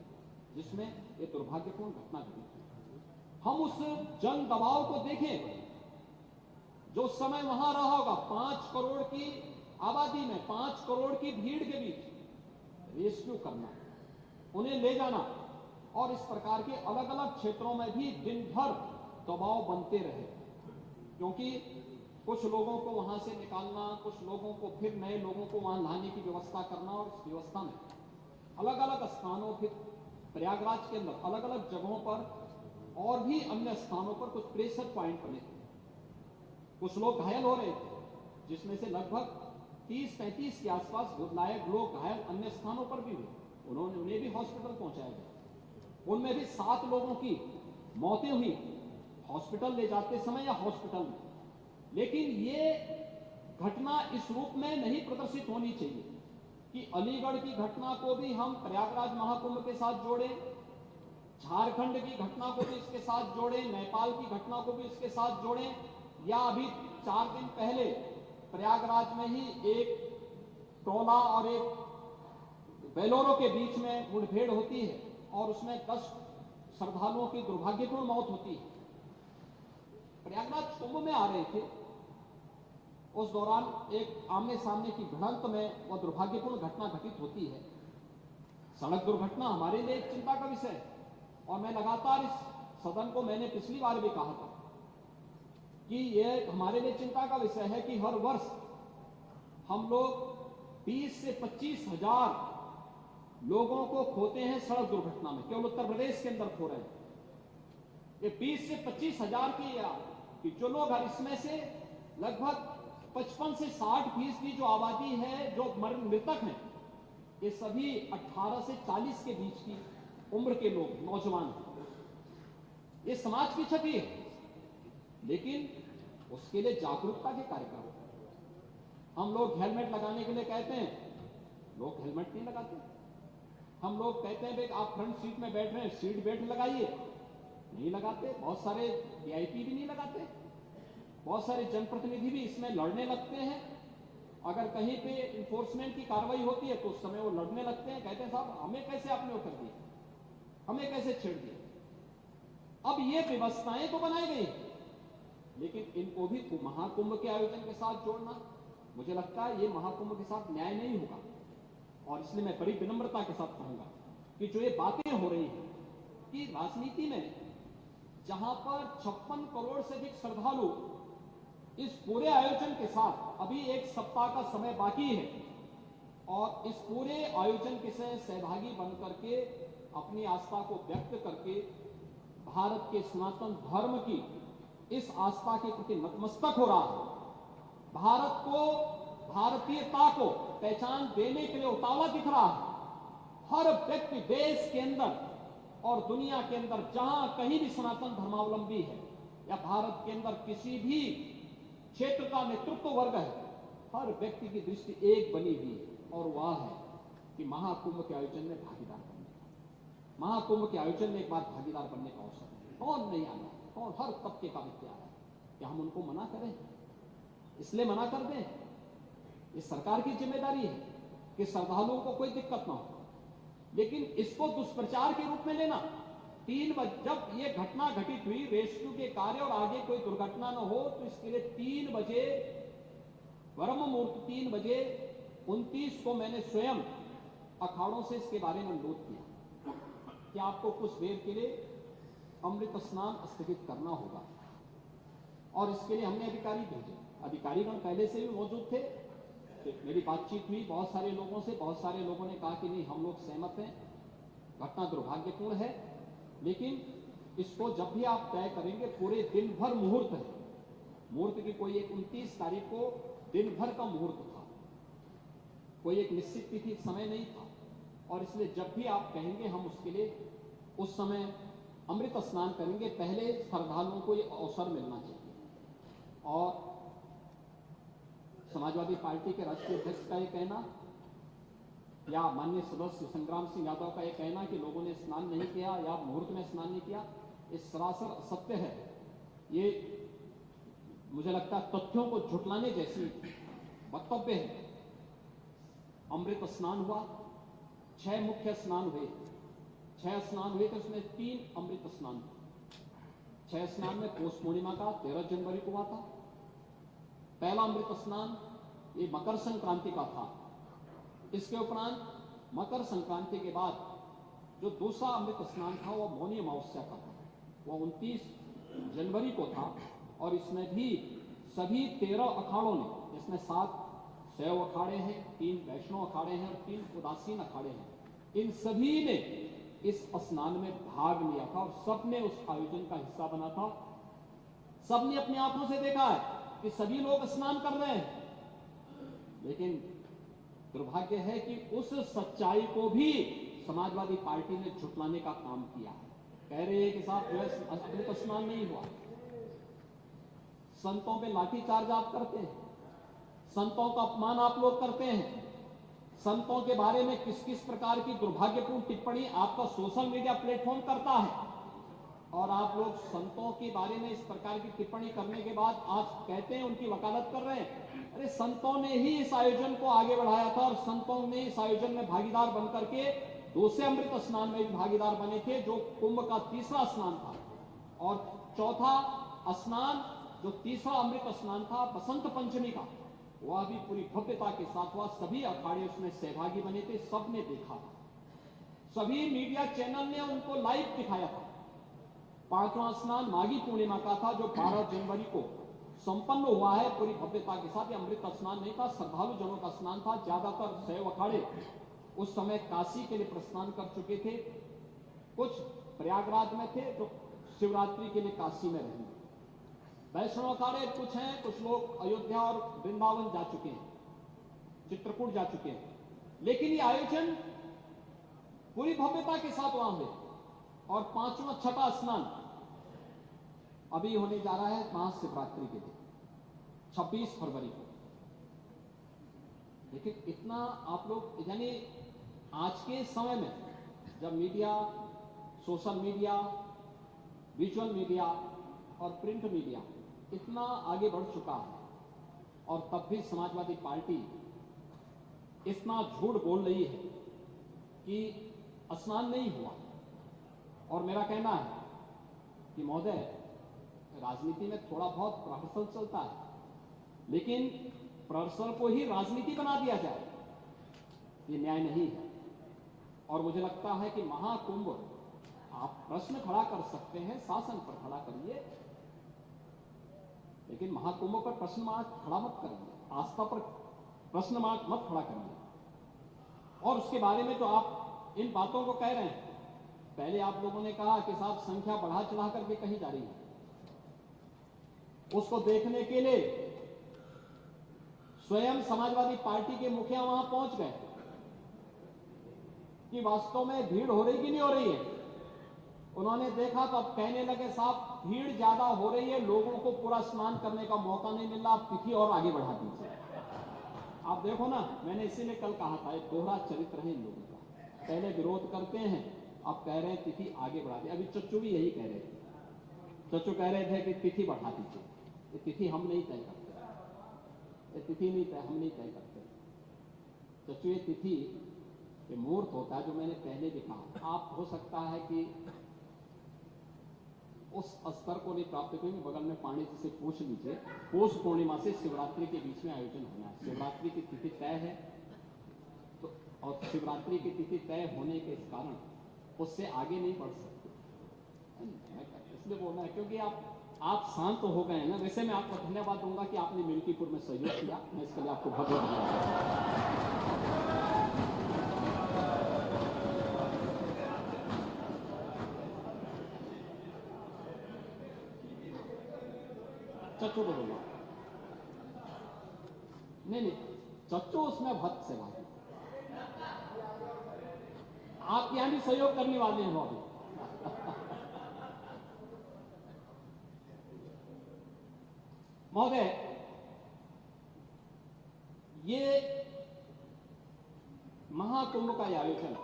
जिसमें ये दुर्भाग्यपूर्ण घटना घटी। हम उस जन दबाव को देखें जो समय वहां रहा होगा। 5 करोड़ की आबादी में, 5 करोड़ की भीड़ के बीच रेस्क्यू करना, उन्हें ले जाना, और इस प्रकार के अलग अलग क्षेत्रों में भी दिन भर दबाव बनते रहे, क्योंकि कुछ लोगों को वहां से निकालना, कुछ लोगों को फिर नए लोगों को वहां लाने की व्यवस्था करना, और इस व्यवस्था में अलग अलग स्थानों, फिर प्रयागराज के अंदर अलग अलग जगहों पर और भी अन्य स्थानों पर कुछ प्रेशर पॉइंट बने थे। कुछ लोग घायल हो रहे थे, जिसमें से लगभग 30-35 के आसपास लायक लोग घायल अन्य स्थानों पर भी हुए। उन्हें भी हॉस्पिटल पहुंचाया गया। उनमें भी 7 लोगों की मौतें हुई हॉस्पिटल ले जाते समय या हॉस्पिटल में। लेकिन ये घटना इस रूप में नहीं प्रदर्शित होनी चाहिए कि अलीगढ़ की घटना को भी हम प्रयागराज महाकुंभ के साथ जोड़ें, झारखंड की घटना को भी इसके साथ जोड़ें, नेपाल की घटना को भी इसके साथ जोड़ें, या अभी 4 दिन पहले प्रयागराज में ही एक टोला और एक बेलोरो के बीच में मुठभेड़ होती है और उसमें 10 श्रद्धालुओं की दुर्भाग्यपूर्ण मौत होती है। प्रयागराज कुंभ में आ रहे थे, उस दौरान एक आमने सामने की भिड़ंत में वह दुर्भाग्यपूर्ण घटना घटित होती है। सड़क दुर्घटना हमारे लिए एक चिंता का विषय है, और मैं लगातार इस सदन को, मैंने पिछली बार भी कहा था कि यह हमारे लिए चिंता का विषय है कि हर वर्ष हम लोग 20 से 25 हजार लोगों को खोते हैं सड़क दुर्घटना में। केवल उत्तर प्रदेश के अंदर खो रहे हैं ये 20 से 25 हजार की जो लोग हैं, इसमें से लगभग 55 से 60% जो आबादी है, जो मृतक हैं, ये सभी 18 से 40 के बीच की उम्र के लोग, नौजवान हैं। ये समाज की क्षति है, लेकिन उसके लिए जागरूकता के कार्यक्रम। हम लोग हेलमेट लगाने के लिए कहते हैं, लोग हेलमेट नहीं लगाते। हम लोग कहते हैं भाई आप फ्रंट सीट में बैठ रहे हैं, सीट बेल्ट लगाइए, नहीं लगाते। बहुत सारे वीआईपी भी नहीं लगाते। बहुत सारे जनप्रतिनिधि भी इसमें लड़ने लगते हैं। अगर कहीं पे इन्फोर्समेंट की कार्रवाई होती है तो उस समय वो लड़ने लगते हैं, कहते हैं साहब हमें कैसे आपने वो कर दिया, हमें कैसे छेड़ दिया। अब ये व्यवस्थाएं तो बनाई गई, लेकिन इनको भी महाकुंभ के आयोजन के साथ जोड़ना, मुझे लगता है ये महाकुंभ के साथ न्याय नहीं होगा। और इसलिए मैं बड़ी विनम्रता के साथ कहूंगा कि जो ये बातें हो रही हैं कि राजनीति में जहां पर 56 करोड़ से अधिक श्रद्धालु इस पूरे आयोजन के साथ, अभी 1 सप्ताह का समय बाकी है, और इस पूरे आयोजन के से सहभागी बन करके अपनी आस्था को व्यक्त करके भारत के सनातन धर्म की इस आस्था के प्रति नतमस्तक हो रहा है, भारत को, भारतीयता को पहचान देने के लिए उतावला दिख रहा है। हर व्यक्ति देश के अंदर और दुनिया के अंदर जहां कहीं भी सनातन धर्मावलंबी है या भारत के अंदर किसी भी क्षेत्र का नेतृत्व वर्ग है, हर व्यक्ति की दृष्टि एक बनी हुई है, और वह है कि महाकुंभ के आयोजन में भागीदार बनने का, महाकुंभ के आयोजन में एक बार भागीदार बनने का अवसर है। कौन नहीं आना, कौन, हर तबके का व्यक्ति आ रहा है, क्या हम उनको मना करें? इसलिए मना कर दें? ये सरकार की जिम्मेदारी है कि श्रद्धालुओं को कोई दिक्कत ना हो, लेकिन इसको दुष्प्रचार के रूप में लेना। 3 बजे जब ये घटना घटित हुई, रेस्क्यू के कार्य और आगे कोई दुर्घटना न हो, तो इसके लिए 3 बजे ब्रह्म मुहूर्त 3 बजे 29 को मैंने स्वयं अखाड़ों से इसके बारे में अनुरोध किया कि आपको कुछ देर के लिए अमृत स्नान स्थगित करना होगा, और इसके लिए हमने अधिकारी भेजे। अधिकारीगण पहले से भी मौजूद थे, मेरी बातचीत हुई बहुत सारे लोगों से, बहुत सारे लोगों ने कहा कि नहीं, हम लोग सहमत हैं, घटना दुर्भाग्यपूर्ण है, लेकिन इसको जब भी आप तय करेंगे, पूरे दिन भर मुहूर्त है, मुहूर्त की कोई एक 29 तारीख को दिन भर का मुहूर्त था, कोई एक निश्चित तिथि समय नहीं था, और इसलिए जब भी आप कहेंगे हम उसके लिए उस समय अमृत स्नान करेंगे। पहले श्रद्धालुओं को ये अवसर मिलना चाहिए। और समाजवादी पार्टी के राष्ट्रीय अध्यक्ष का यह कहना या माननीय सदस्य संग्राम सिंह यादव का यह कहना कि लोगों ने स्नान नहीं किया या मुहूर्त में स्नान नहीं किया, ये सरासर असत्य है। ये मुझे लगता है तथ्यों को झुटलाने जैसी वक्तव्य है। अमृत स्नान हुआ, 6 मुख्य स्नान हुए, 6 स्नान हुए थे, उसमें 3 अमृत स्नान हुए। 6 स्नान में पौष पूर्णिमा का 13 जनवरी को हुआ था। पहला अमृत स्नान ये मकर संक्रांति का था। इसके उपरांत मकर संक्रांति के बाद जो दूसरा अमृत स्नान था वो मौनी अमावस्या का था, वो 29 जनवरी को था। और इसमें भी सभी 13 अखाड़ों ने, जिसमें 7 शैव अखाड़े हैं, 3 वैष्णव अखाड़े हैं और 3 उदासीन अखाड़े हैं, इन सभी ने इस स्नान में भाग लिया था और सबने उस आयोजन का हिस्सा बना था। सबने अपनी आंखों से देखा है कि सभी लोग स्नान कर रहे हैं, लेकिन दुर्भाग्य है कि उस सच्चाई को भी समाजवादी पार्टी ने झुटलाने का काम किया है। कह रहे हैं कि साहब जो है अमृत स्नान नहीं हुआ। संतों पे लाठीचार्ज आप करते हैं, संतों का अपमान आप लोग करते हैं, संतों के बारे में किस किस प्रकार की दुर्भाग्यपूर्ण टिप्पणी आपका सोशल मीडिया प्लेटफॉर्म करता है, और आप लोग संतों के बारे में इस प्रकार की टिप्पणी करने के बाद आज कहते हैं उनकी वकालत कर रहे हैं। अरे संतों ने ही इस आयोजन को आगे बढ़ाया था और संतों ने इस आयोजन में भागीदार बनकर के दूसरे अमृत स्नान में भी भागीदार बने थे, जो कुंभ का तीसरा स्नान था। और चौथा स्नान जो तीसरा अमृत स्नान था बसंत पंचमी का, वह भी पूरी भव्यता के साथ हुआ। सभी अखाड़े उसमें सहभागी बने थे, सबने देखा था, सभी मीडिया चैनल ने उनको लाइव दिखाया था। 5वां स्नान माघी पूर्णिमा का था, जो 12 जनवरी को संपन्न हुआ है पूरी भव्यता के साथ। अमृत स्नान नहीं था, श्रद्धालु जनों का स्नान था। ज्यादातर शैव अखाड़े उस समय काशी के लिए प्रस्थान कर चुके थे, कुछ प्रयागराज में थे जो शिवरात्रि के लिए काशी में रहेंगे। वैष्णव अखाड़े कुछ हैं, कुछ लोग अयोध्या और वृंदावन जा चुके हैं, चित्रकूट जा चुके हैं, लेकिन ये आयोजन पूरी भव्यता के साथ वहां हुए। और 5वां छठा स्नान अभी होने जा रहा है महाशिवरात्रि के दिन 26 फरवरी को। लेकिन इतना आप लोग, यानी आज के समय में जब media, social media, visual media और प्रिंट मीडिया इतना आगे बढ़ चुका है, और तब भी समाजवादी पार्टी इतना झूठ बोल रही है कि स्नान नहीं हुआ। और मेरा कहना है कि महोदय, राजनीति में थोड़ा बहुत प्रहसन चलता है, लेकिन प्रहसन को ही राजनीति बना दिया जाए, ये न्याय नहीं है। और मुझे लगता है कि महाकुंभ, आप प्रश्न खड़ा कर सकते हैं, शासन पर खड़ा करिए, लेकिन महाकुंभ पर प्रश्न मार्क खड़ा मत करिए, आस्था पर प्रश्न मार्क मत खड़ा करिए। और उसके बारे में जो आप इन बातों को कह रहे हैं, पहले आप लोगों ने कहा कि साहब संख्या बढ़ा चढ़ा करके कहीं जा रही है, उसको देखने के लिए स्वयं समाजवादी पार्टी के मुखिया वहां पहुंच गए कि वास्तव में भीड़ हो रही कि नहीं हो रही है। उन्होंने देखा तो अब कहने लगे साहब भीड़ ज्यादा हो रही है, लोगों को पूरा स्नान करने का मौका नहीं मिल रहा, आप तिथि और आगे बढ़ा दीजिए। आप देखो ना, मैंने इसीलिए कल कहा था, एक दोहरा चरित्र है इन लोगों का। पहले विरोध करते हैं, अब कह रहे हैं तिथि आगे बढ़ा दे। अभी चच्चू भी यही कह रहे थे, चच्चू कह रहे थे कि तिथि बढ़ा दीजिए। ये तिथि हम नहीं तय करते, ये तिथि नहीं तय, हम नहीं तय करते चच्चू। ये तिथि ये मुहूर्त होता है, जो मैंने पहले भी कहा। आप हो सकता है कि उस स्तर को नहीं प्राप्त करेंगे, बगल में पानी जी से पूछ लीजिए। पौष पूर्णिमा से शिवरात्रि के बीच में आयोजन होना है। शिवरात्रि की तिथि तय है तो, और शिवरात्रि की तिथि तय होने के कारण उससे आगे नहीं बढ़ सकते। इसलिए बोलना है क्योंकि आप शांत हो गए हैं ना। वैसे मैं आपको धन्यवाद दूंगा कि आपने मिल्कीपुर में सहयोग किया, मैं इसके लिए आपको बहुत बहुत धन्यवाद। चच्चू को बोलूंगा, नहीं चच्चू उसमें भक्त से बात। आप यहां भी सहयोग करने वाले हैं भाभी। महोदय, ये महाकुंभ का आयोजन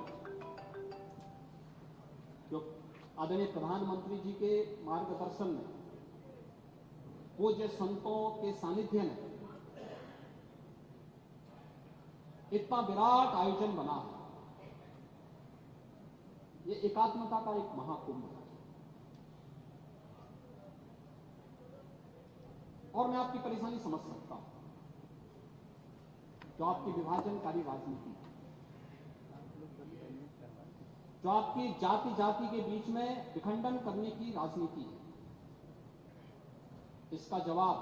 जो आदरणीय प्रधानमंत्री जी के मार्गदर्शन में, पूज्य संतों के सानिध्य में इतना विराट आयोजन बना है, ये एकात्मता का एक महाकुंभ है। और मैं आपकी परेशानी समझ सकता हूं, जो आपकी विभाजनकारी राजनीति है, जो आपकी जाति जाति के बीच में विखंडन करने की राजनीति है, इसका जवाब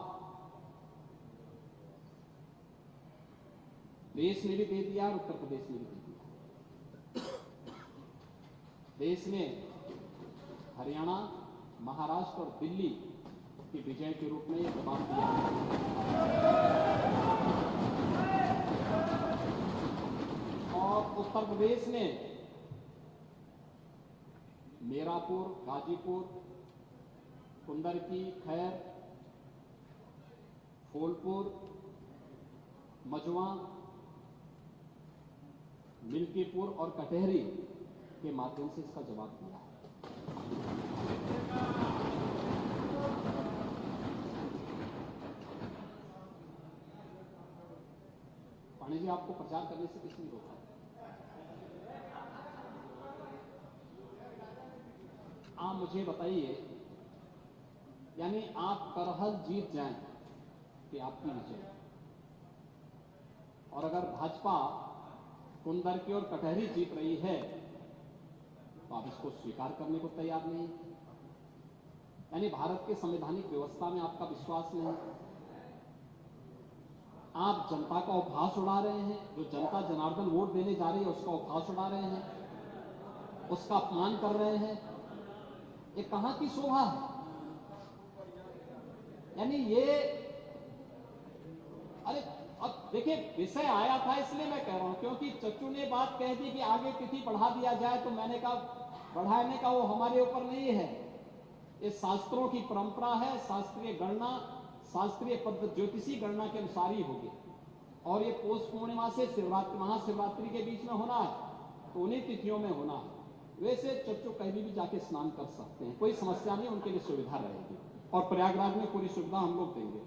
देश ने भी दे दिया और उत्तर प्रदेश ने भी दे दिया। देश ने हरियाणा, महाराष्ट्र और दिल्ली की विजय के रूप में यह जवाब दिया। और उत्तर प्रदेश ने मीरापुर, गाजीपुर, कुंदरकी, खैर, फूलपुर, मजवा, मिल्कीपुर और कटहरी के माध्यम से इसका जवाब दिया है। पानी जी, आपको प्रचार करने से किसने रोका? आप मुझे बताइए, यानी आप करहल जीत जाएं कि आपकी विजय, और अगर भाजपा कुंदरकी और कटहरी जीत रही है तो आप इसको स्वीकार करने को तैयार नहीं। यानी भारत के संवैधानिक व्यवस्था में आपका विश्वास नहीं। आप जनता का उपहास उड़ा रहे हैं। जो जनता जनार्दन वोट देने जा रही है उसका उपहास उड़ा रहे हैं, उसका अपमान कर रहे हैं। ये कहां की शोभा है? यानी ये, अरे अब देखिए, विषय आया था इसलिए मैं कह रहा हूं, क्योंकि चच्चू ने बात कह दी कि आगे तिथि बढ़ा दिया जाए, तो मैंने कहा बढ़ाने का वो हमारे ऊपर नहीं है। ये शास्त्रों की परंपरा है, शास्त्रीय गणना, शास्त्रीय पद्धति, ज्योतिषी गणना के अनुसार ही होगी। और ये पौष पूर्णिमा से शिवरात्रि, महाशिवरात्रि के बीच में होना है, तो उन्हीं तिथियों में होना है। वैसे चच्चू कहीं भी जाके स्नान कर सकते हैं, कोई समस्या नहीं, उनके लिए सुविधा रहेगी। और प्रयागराज में पूरी सुविधा हम लोग देंगे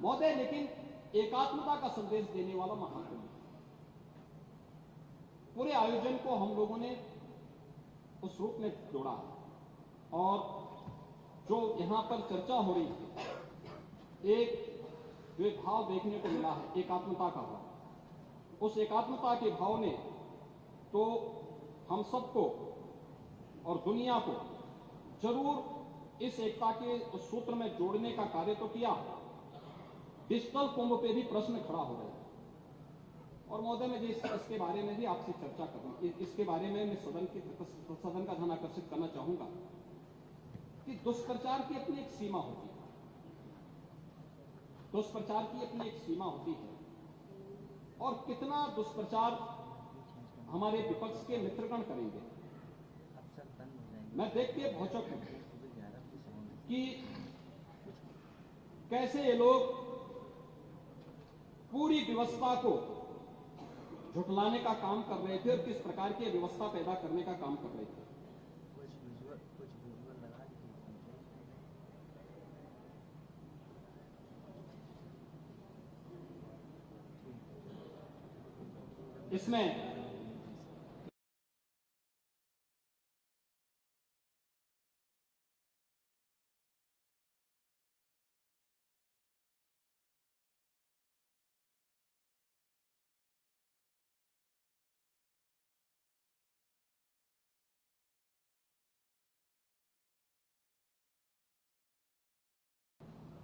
महोदय। लेकिन एकात्मता का संदेश देने वाला महाकुंभ, पूरे आयोजन को हम लोगों ने उस रूप में जोड़ा है। और जो यहां पर चर्चा हो रही है, एक भाव देखने को मिला है, एकात्मता का भाव। उस एकात्मता के भाव ने तो हम सबको और दुनिया को जरूर इस एकता के उस सूत्र में जोड़ने का कार्य तो किया। डिजिटल कुंभ पे भी प्रश्न खड़ा हो रहा है। और महोदय, मैं इसके बारे में भी आपसे चर्चा करूं, इसके बारे में मैं सदन का ध्यान आकर्षित करना चाहूंगा कि दुष्प्रचार की अपनी एक सीमा होती है। दुष्प्रचार की अपनी एक सीमा होती है, और कितना दुष्प्रचार हमारे विपक्ष के मित्रगण करेंगे। मैं देख के भौचक हूं कि कैसे ये लोग पूरी व्यवस्था को झुठलाने का काम कर रहे थे और किस प्रकार की व्यवस्था पैदा करने का काम कर रहे थे। इसमें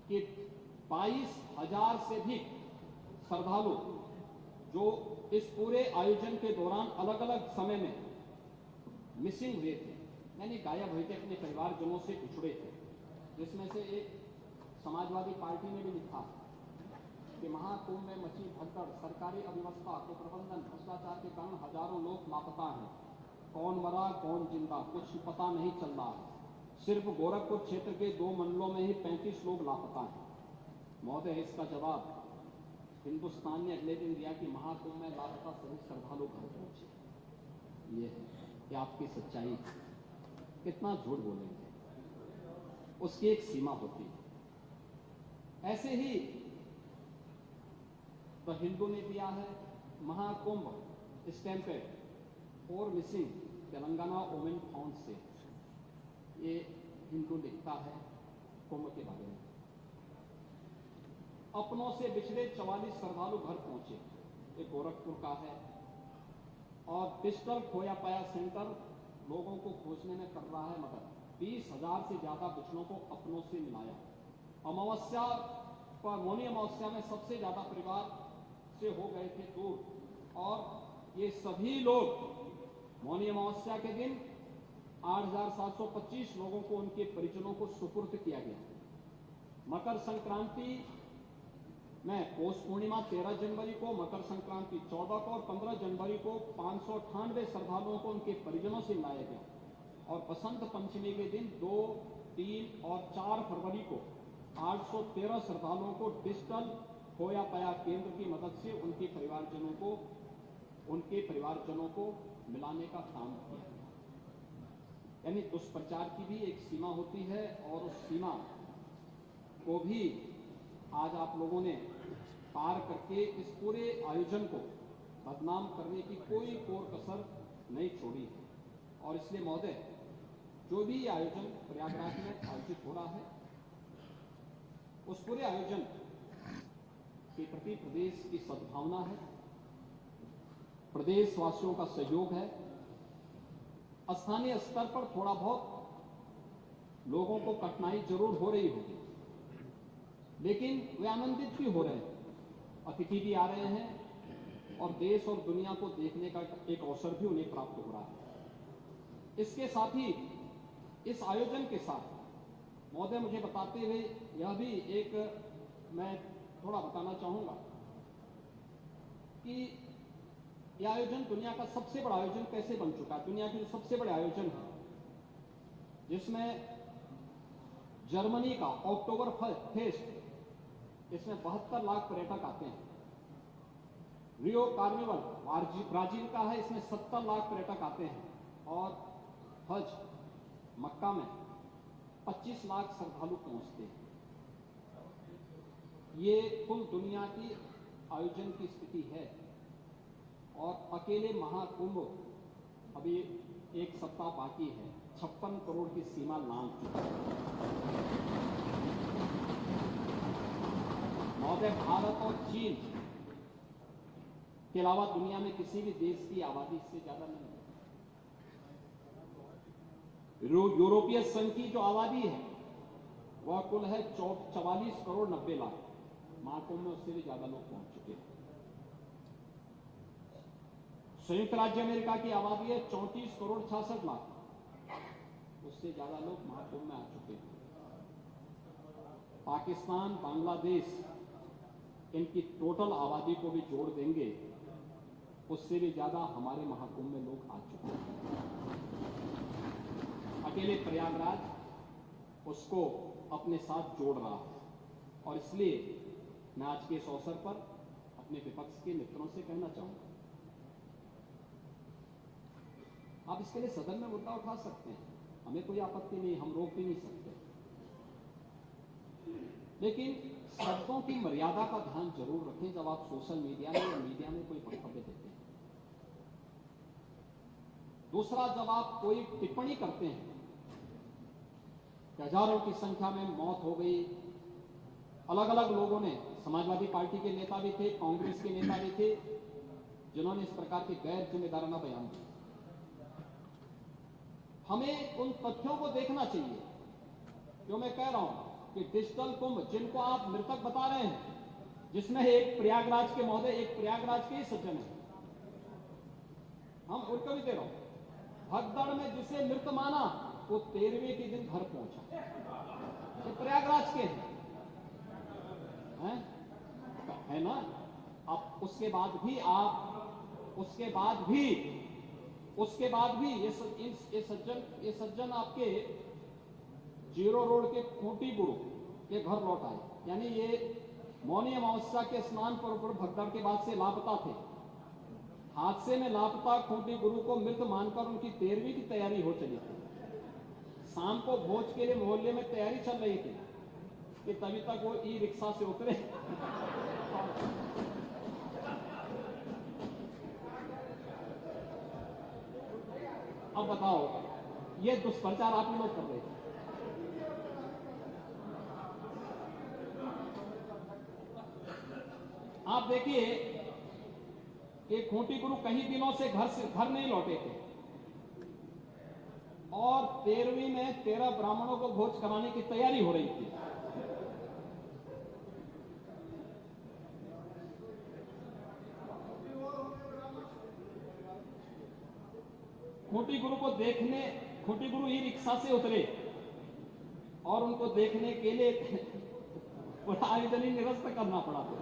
कि 22,000 से अधिक श्रद्धालु जो इस पूरे आयोजन के दौरान अलग अलग समय में मिसिंग हुए थे, यानी गायब हुए थे, अपने परिवारजनों से उछड़े थे, जिसमें से एक समाजवादी पार्टी ने भी लिखा कि महाकुंभ में मची भगदड़, सरकारी अव्यवस्था, कुप्रबंधन, भ्रष्टाचार के कारण हजारों लोग लापता हैं। कौन मरा कौन जिंदा कुछ पता नहीं चल रहा है। सिर्फ गोरखपुर क्षेत्र के 2 मंडलों में ही 35 लोग लापता हैं। महोदय, इसका जवाब हिंदुस्तान ने अगले दिन दिया कि महाकुंभ में लापता सभी श्रद्धालु घर पहुंचे। ये है आपकी सच्चाई। कितना झूठ बोलेंगे, उसकी एक सीमा होती है। ऐसे ही द हिंदू ने दिया है Mahakumbh stampede 4 missing Telangana women found से। ये हिंदू लिखता है कुंभ के बारे में। अपनों से बिछड़े 44 श्रद्धालु घर पहुंचे, ये गोरखपुर का है। और डिजिटल खोया पाया सेंटर लोगों को खोजने में कर रहा है मदद। 20,000 से ज्यादा बिछड़ों को अपनों से मिलाया। अमावस्या पर, मौनी अमावस्या में सबसे ज्यादा परिवार से हो गए थे दूर, और ये सभी लोग मौनी अमावस्या के दिन 8,725 लोगों को, उनके परिजनों को सुपुर्द किया गया। मकर संक्रांति में पौष पूर्णिमा 13 जनवरी को, मकर संक्रांति 14 को और 15 जनवरी को 598 श्रद्धालुओं को उनके परिजनों से मिलाया गया। और बसंत पंचमी के दिन 2, 3 और 4 फरवरी को 813 श्रद्धालुओं को डिजिटल खोया पाया केंद्र की मदद से उनके परिवारजनों को मिलाने का काम किया। यानी दुष्प्रचार की भी एक सीमा होती है, और उस सीमा को भी आज आप लोगों ने पार करके इस पूरे आयोजन को बदनाम करने की कोई कोर कसर नहीं छोड़ी है। और इसलिए महोदय, जो भी आयोजन प्रयागराज में आयोजित हो रहा है, उस पूरे आयोजन के प्रति प्रदेश की सद्भावना है, प्रदेशवासियों का सहयोग है। स्थानीय स्तर पर थोड़ा बहुत लोगों को कठिनाई जरूर हो रही होगी, लेकिन वे आनंदित भी हो रहे हैं। अतिथि भी आ रहे हैं और देश और दुनिया को देखने का एक अवसर भी उन्हें प्राप्त हो रहा है। इसके साथ ही इस आयोजन के साथ महोदय, मुझे बताते हुए यह भी एक मैं थोड़ा बताना चाहूंगा कि यह आयोजन दुनिया का सबसे बड़ा आयोजन कैसे बन चुका है। दुनिया के जो सबसे बड़े आयोजन है, जिसमें जर्मनी का अक्टूबर फेस्ट, इसमें 72 लाख पर्यटक आते हैं। रियो कार्निवल ब्राजील का है, इसमें 70 लाख पर्यटक आते हैं। और हज मक्का में 25 लाख श्रद्धालु पहुंचते हैं। ये कुल दुनिया की आयोजन की स्थिति है। और अकेले महाकुंभ अभी एक सप्ताह बाकी है, 56 करोड़ की सीमा लांघ चुका है। महोदय, भारत और चीन के अलावा दुनिया में किसी भी देश की आबादी इससे ज्यादा नहीं है। यूरोपीय संघ की जो आबादी है वह कुल है 44 करोड़ 90 लाख। महाकुंभ में उससे भी ज्यादा लोग पहुंच चुके हैं। संयुक्त राज्य अमेरिका की आबादी है 34 करोड़ 66 लाख, उससे ज्यादा लोग महाकुंभ में आ चुके हैं। पाकिस्तान, बांग्लादेश, इनकी टोटल आबादी को भी जोड़ देंगे, उससे भी ज्यादा हमारे महाकुंभ में लोग आ चुके हैं। अकेले प्रयागराज उसको अपने साथ जोड़ रहा है। और इसलिए मैं आज के इस अवसर पर अपने विपक्ष के मित्रों से कहना चाहूंगा, आप इसके लिए सदन में मुद्दा उठा सकते हैं, हमें कोई आपत्ति नहीं, हम रोक भी नहीं सकते, लेकिन शब्दों की मर्यादा का ध्यान जरूर रखें जब आप सोशल मीडिया में या मीडिया में कोई वक्तव्य देते हैं। दूसरा, जब आप कोई टिप्पणी करते हैं कि हजारों की संख्या में मौत हो गई, अलग अलग लोगों ने, समाजवादी पार्टी के नेता भी थे, कांग्रेस के नेता भी थे, जिन्होंने इस प्रकार के गैर जिम्मेदाराना बयान दिए। हमें उन तथ्यों को देखना चाहिए जो मैं कह रहा हूं कि डिजिटल कुंभ, जिनको आप मृतक बता रहे हैं, जिसमें एक प्रयागराज के महोदय, एक प्रयागराज के ही सज्जन है, हम उनको भी दे रहा हूं, भगदड़ में जिसे मृत माना वो 13वें के दिन घर पहुंचा, ये प्रयागराज के हैं, है ना। अब उसके बाद भी ये सज्जन आपके जीरो रोड के खूंटी गुरु के घर लौट आए, यानी ये मौनी अमावस्या के स्नान पर्व पर भगदड़ के बाद से लापता थे। हादसे में लापता खूंटी गुरु को मृत मानकर उनकी 13वीं की तैयारी हो चली थी। शाम को भोज के लिए मोहल्ले में तैयारी चल रही थी कि तभी तक वो ई रिक्शा से उतरे। अब बताओ, ये दुष्प्रचार आप लोग कर रहे थे। आप देखिए कि खूंटी गुरु कई दिनों से घर नहीं लौटे थे और 13वीं में 13 ब्राह्मणों को भोज कराने की तैयारी हो रही थी। खूंटी गुरु ही रिक्शा से उतरे और उनको देखने के लिए बड़ा आयोजन ही निरस्त करना पड़ा था।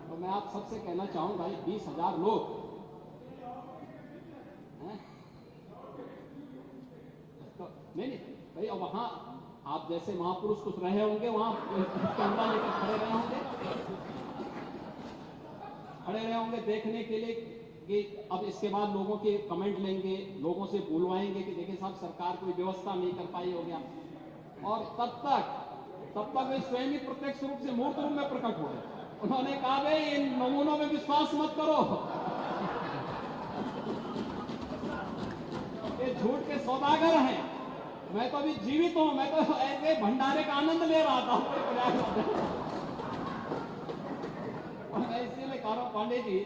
तो मैं आप सबसे कहना चाहूंगा, 20,000 लोग हैं, तो नहीं भाई, और वहां आप जैसे महापुरुष कुछ रहे होंगे, वहां कैमरा लेकर खड़े रहे होंगे देखने के लिए कि अब इसके बाद लोगों के कमेंट लेंगे, लोगों से बुलवाएंगे कि देखिए साहब सरकार कोई व्यवस्था नहीं कर पाई हो गया। और तब तक वे स्वयं ही प्रत्यक्ष रूप से मूर्त रूप में प्रकट हो गए। उन्होंने कहा भाई इन नमूनों में विश्वास मत करो, ये झूठ के सौदागर हैं। मैं तो अभी जीवित हूं, मैं तो ऐसे भंडारे का आनंद ले रहा था। और मैं इसीलिए कह रहा हूं पांडे जी,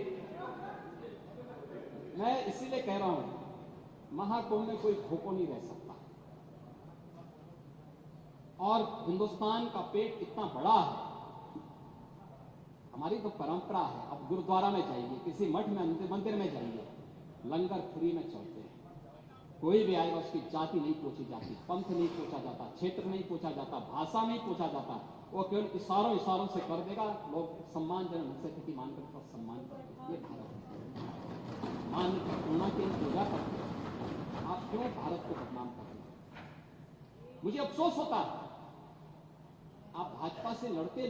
मैं इसीलिए कह रहा हूं महाकुंभ में कोई धोखा नहीं रह सकता। और हिंदुस्तान का पेट इतना बड़ा है, हमारी तो परंपरा है। अब गुरुद्वारा में जाइए, किसी मठ में, मंदिर में जाइए, लंगर फ्री में चलते हैं। कोई भी आएगा उसकी जाति नहीं पूछी जाती, पंथ नहीं पूछा जाता, क्षेत्र नहीं पूछा जाता, भाषा नहीं पूछा जाता। वो केवल इशारों से कर देगा। लोग सम्मानजनक स्थिति मानकर सम्मान करते हैं। ये भारत है, मान पूर्णा की पूजा करते हैं। आप क्यों भारत को बदनाम करते हैं? मुझे अफसोस होता है, आप भाजपा से लड़ते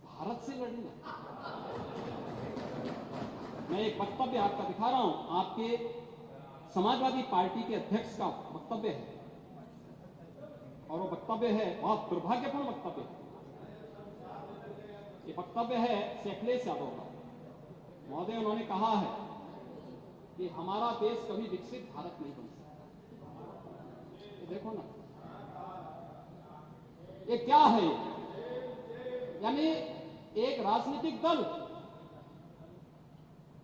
भारत से लड़ने लगते। मैं एक वक्तव्य आपका दिखा रहा हूं, आपके समाजवादी पार्टी के अध्यक्ष का वक्तव्य है, और वो वक्तव्य है बहुत दुर्भाग्यपूर्ण वक्तव्य है। ये वक्तव्य है अखिलेश यादव का। महोदय, उन्होंने कहा है कि हमारा देश कभी विकसित भारत नहीं बन सकता। ये देखो ना, ये क्या है? यानी एक राजनीतिक दल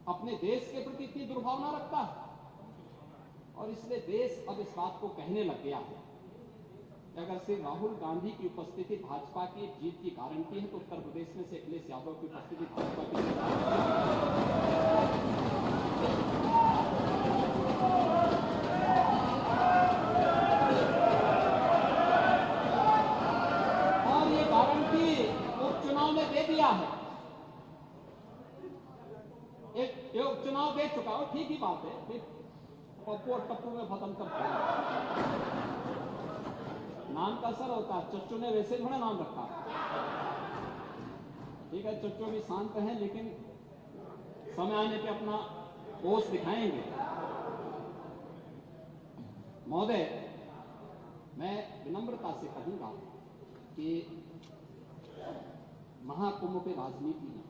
अपने देश के प्रति इतनी दुर्भावना रखता है, और इसलिए देश अब इस बात को कहने लग गया है कि अगर श्री राहुल गांधी की उपस्थिति भाजपा की जीत की गारंटी है, तो उत्तर प्रदेश में से अखिलेश यादव की उपस्थिति भाजपा की और ये गारंटी उपचुनाव में दे दिया है। एक उपचुनाव दे चुका हो, ठीक ही बात है, फिर पप्पू और टप्पू में खत्म कर नाम का असर होता है। चच्चू ने वैसे थोड़ा नाम रखा, ठीक है, चच्चू भी शांत हैं, लेकिन समय आने पे अपना ओस दिखाएंगे। महोदय, मैं विनम्रता से कहूंगा कि महाकुंभ पे राजनीति नहीं,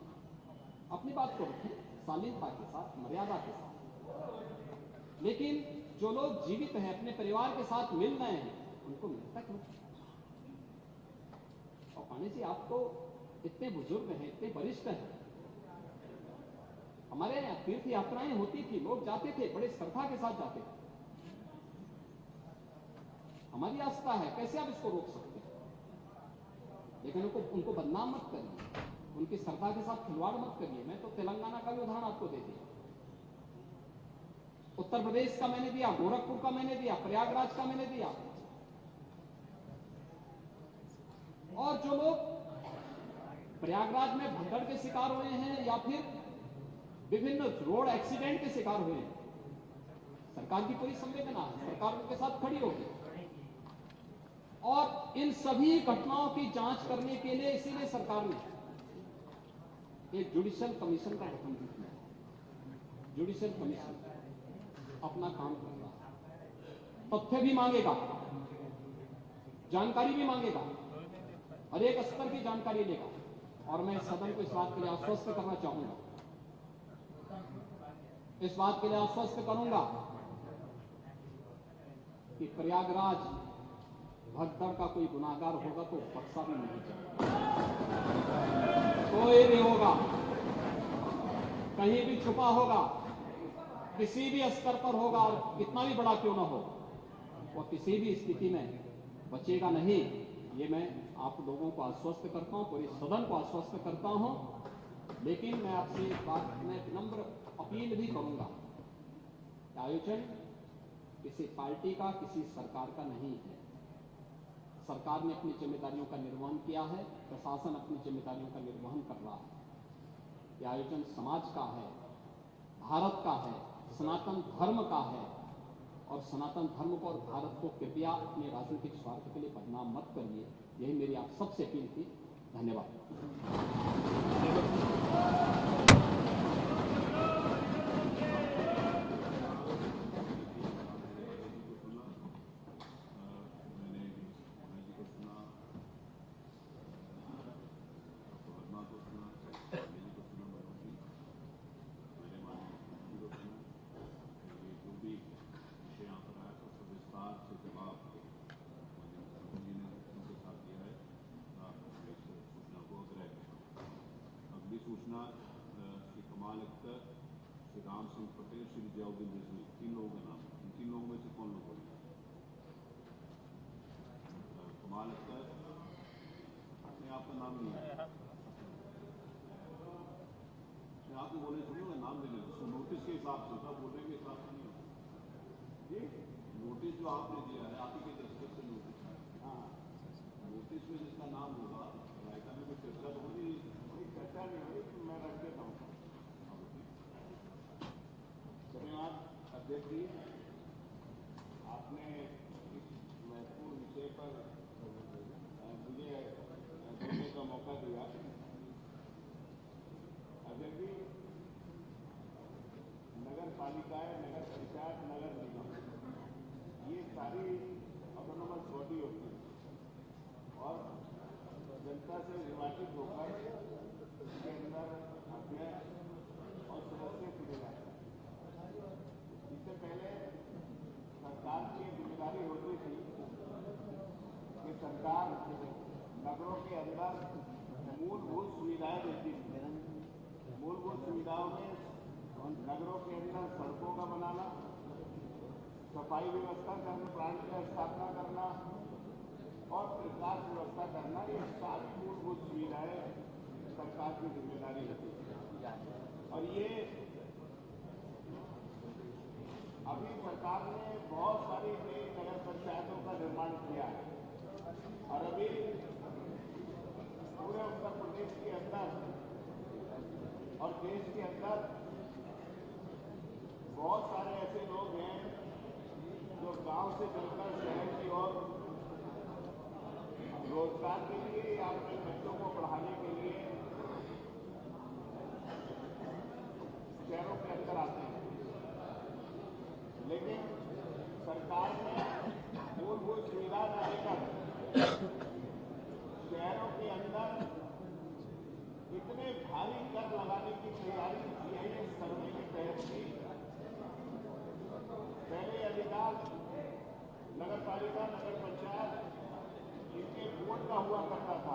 अपनी बात को रखें शालीनता के साथ, मर्यादा के साथ, लेकिन जो लोग जीवित हैं, अपने परिवार के साथ मिल रहे हैं, उनको मिलता क्यों? और पांडे जी, आप तो इतने बुजुर्ग हैं, इतने वरिष्ठ हैं, हमारे यहाँ तीर्थ यात्राएं होती थी, लोग जाते थे, बड़े श्रद्धा के साथ जाते थे, हमारी आस्था है, कैसे आप इसको रोक सकते हैं? लेकिन उनको बदनाम मत करिए, उनकी श्रद्धा के साथ खिलवाड़ मत करिए। मैं तो तेलंगाना का भी उदाहरण आपको दे दिया, उत्तर प्रदेश का मैंने दिया, गोरखपुर का मैंने दिया, प्रयागराज का मैंने दिया। और जो लोग प्रयागराज में भगदड़ के शिकार हुए हैं या फिर विभिन्न रोड एक्सीडेंट के शिकार हुए हैं, सरकार की पूरी संवेदना है, सरकार उनके साथ खड़ी होगी। और इन सभी घटनाओं की जांच करने के लिए इसीलिए सरकार ने एक जुडिशियल कमीशन का गठन किया। जुडिशियल कमीशन अपना काम कर रहा है, तथ्य भी मांगेगा, जानकारी भी मांगेगा, हर एक स्तर की जानकारी लेगा। और मैं सदन को इस बात के लिए आश्वस्त करना चाहूंगा, इस बात के लिए आश्वस्त करूंगा कि प्रयागराज भगदड़ का कोई गुनाहगार होगा तो बख्शा भी नहीं जाएगा, कोई भी होगा, कहीं भी छुपा होगा, किसी भी स्तर पर होगा, कितना भी बड़ा क्यों ना हो, वो किसी भी स्थिति में बचेगा नहीं। ये मैं आप लोगों को आश्वस्त करता हूं, पूरे सदन को आश्वस्त करता हूं। लेकिन मैं आपसे एक बात में विनम्र अपील भी करूंगा, आयोजन किसी पार्टी का, किसी सरकार का नहीं है। सरकार ने अपनी जिम्मेदारियों का निर्वहन किया है, प्रशासन अपनी जिम्मेदारियों का निर्वहन कर रहा है। यह आयोजन समाज का है, भारत का है, सनातन धर्म का है, और सनातन धर्म को और भारत को कृपया अपने राजनीतिक स्वार्थ के लिए बदनाम मत करिए। यही मेरी आप सबसे अपील थी। धन्यवाद। सूचना श्री कमाल अख्तर, श्री राम सिंह पटेल, श्री जियाउद्दीन रिजवी, 3 लोगों का नाम। इन 3 लोगों में से कौन लोग बोलेंगे? कमाल अख्तर, अपने आपका नाम नहीं है, आप बोले सुनिए, नाम ले लें, नोटिस के हिसाब से होता, बोलने के हिसाब से नहीं होता। ये नोटिस जो आपने दिया है, आप ही के दस्तखत से नोटिस है। हाँ, नोटिस में जिसका नाम होगा, रायता में कोई चर्चा तो होगी, चर्चा नहीं हुई, तो मैं रख देता हूँ। धन्यवाद अध्यक्ष जी, आपने इस महत्वपूर्ण विषय पर मुझे बोलने का मौका दिया। अध्यक्ष जी, नगर पालिकाएं, नगर पंचायत, नगर निगम, ये सारी ऑटोनोमस बॉडी होती है और जनता से निर्वाचित होकर के अंदर अध्यक्ष और सदस्य चुने जाते हैं। इससे पहले सरकार की जिम्मेदारी होती थी कि सरकार नगरों के अंदर मूलभूत सुविधाएं देती थी। मूलभूत सुविधाओं में नगरों के अंदर सड़कों का बनाना, सफाई व्यवस्था करना, प्लांट की स्थापना करना और प्रकाश व्यवस्था करना, ये सारी मूलभूत सुविधाएं सरकार की जिम्मेदारी होती है। और ये अभी सरकार ने बहुत सारी नई नगर पंचायतों का निर्माण किया है और अभी पूरे उत्तर प्रदेश के अंदर और देश के अंदर बहुत सारे ऐसे लोग हैं जो गांव से चलकर शहर की ओर रोजगार के लिए या अपने बच्चों को पढ़ाने के लिए शहरों के अंदर आते हैं। लेकिन सरकार ने मूलभूत सुविधा न देकर सारी कर लगाने की तैयारी जीआईएस सर्वे के तहत की। पहले अधिकार नगर पालिका, नगर पंचायत इनके बोर्ड का हुआ करता था।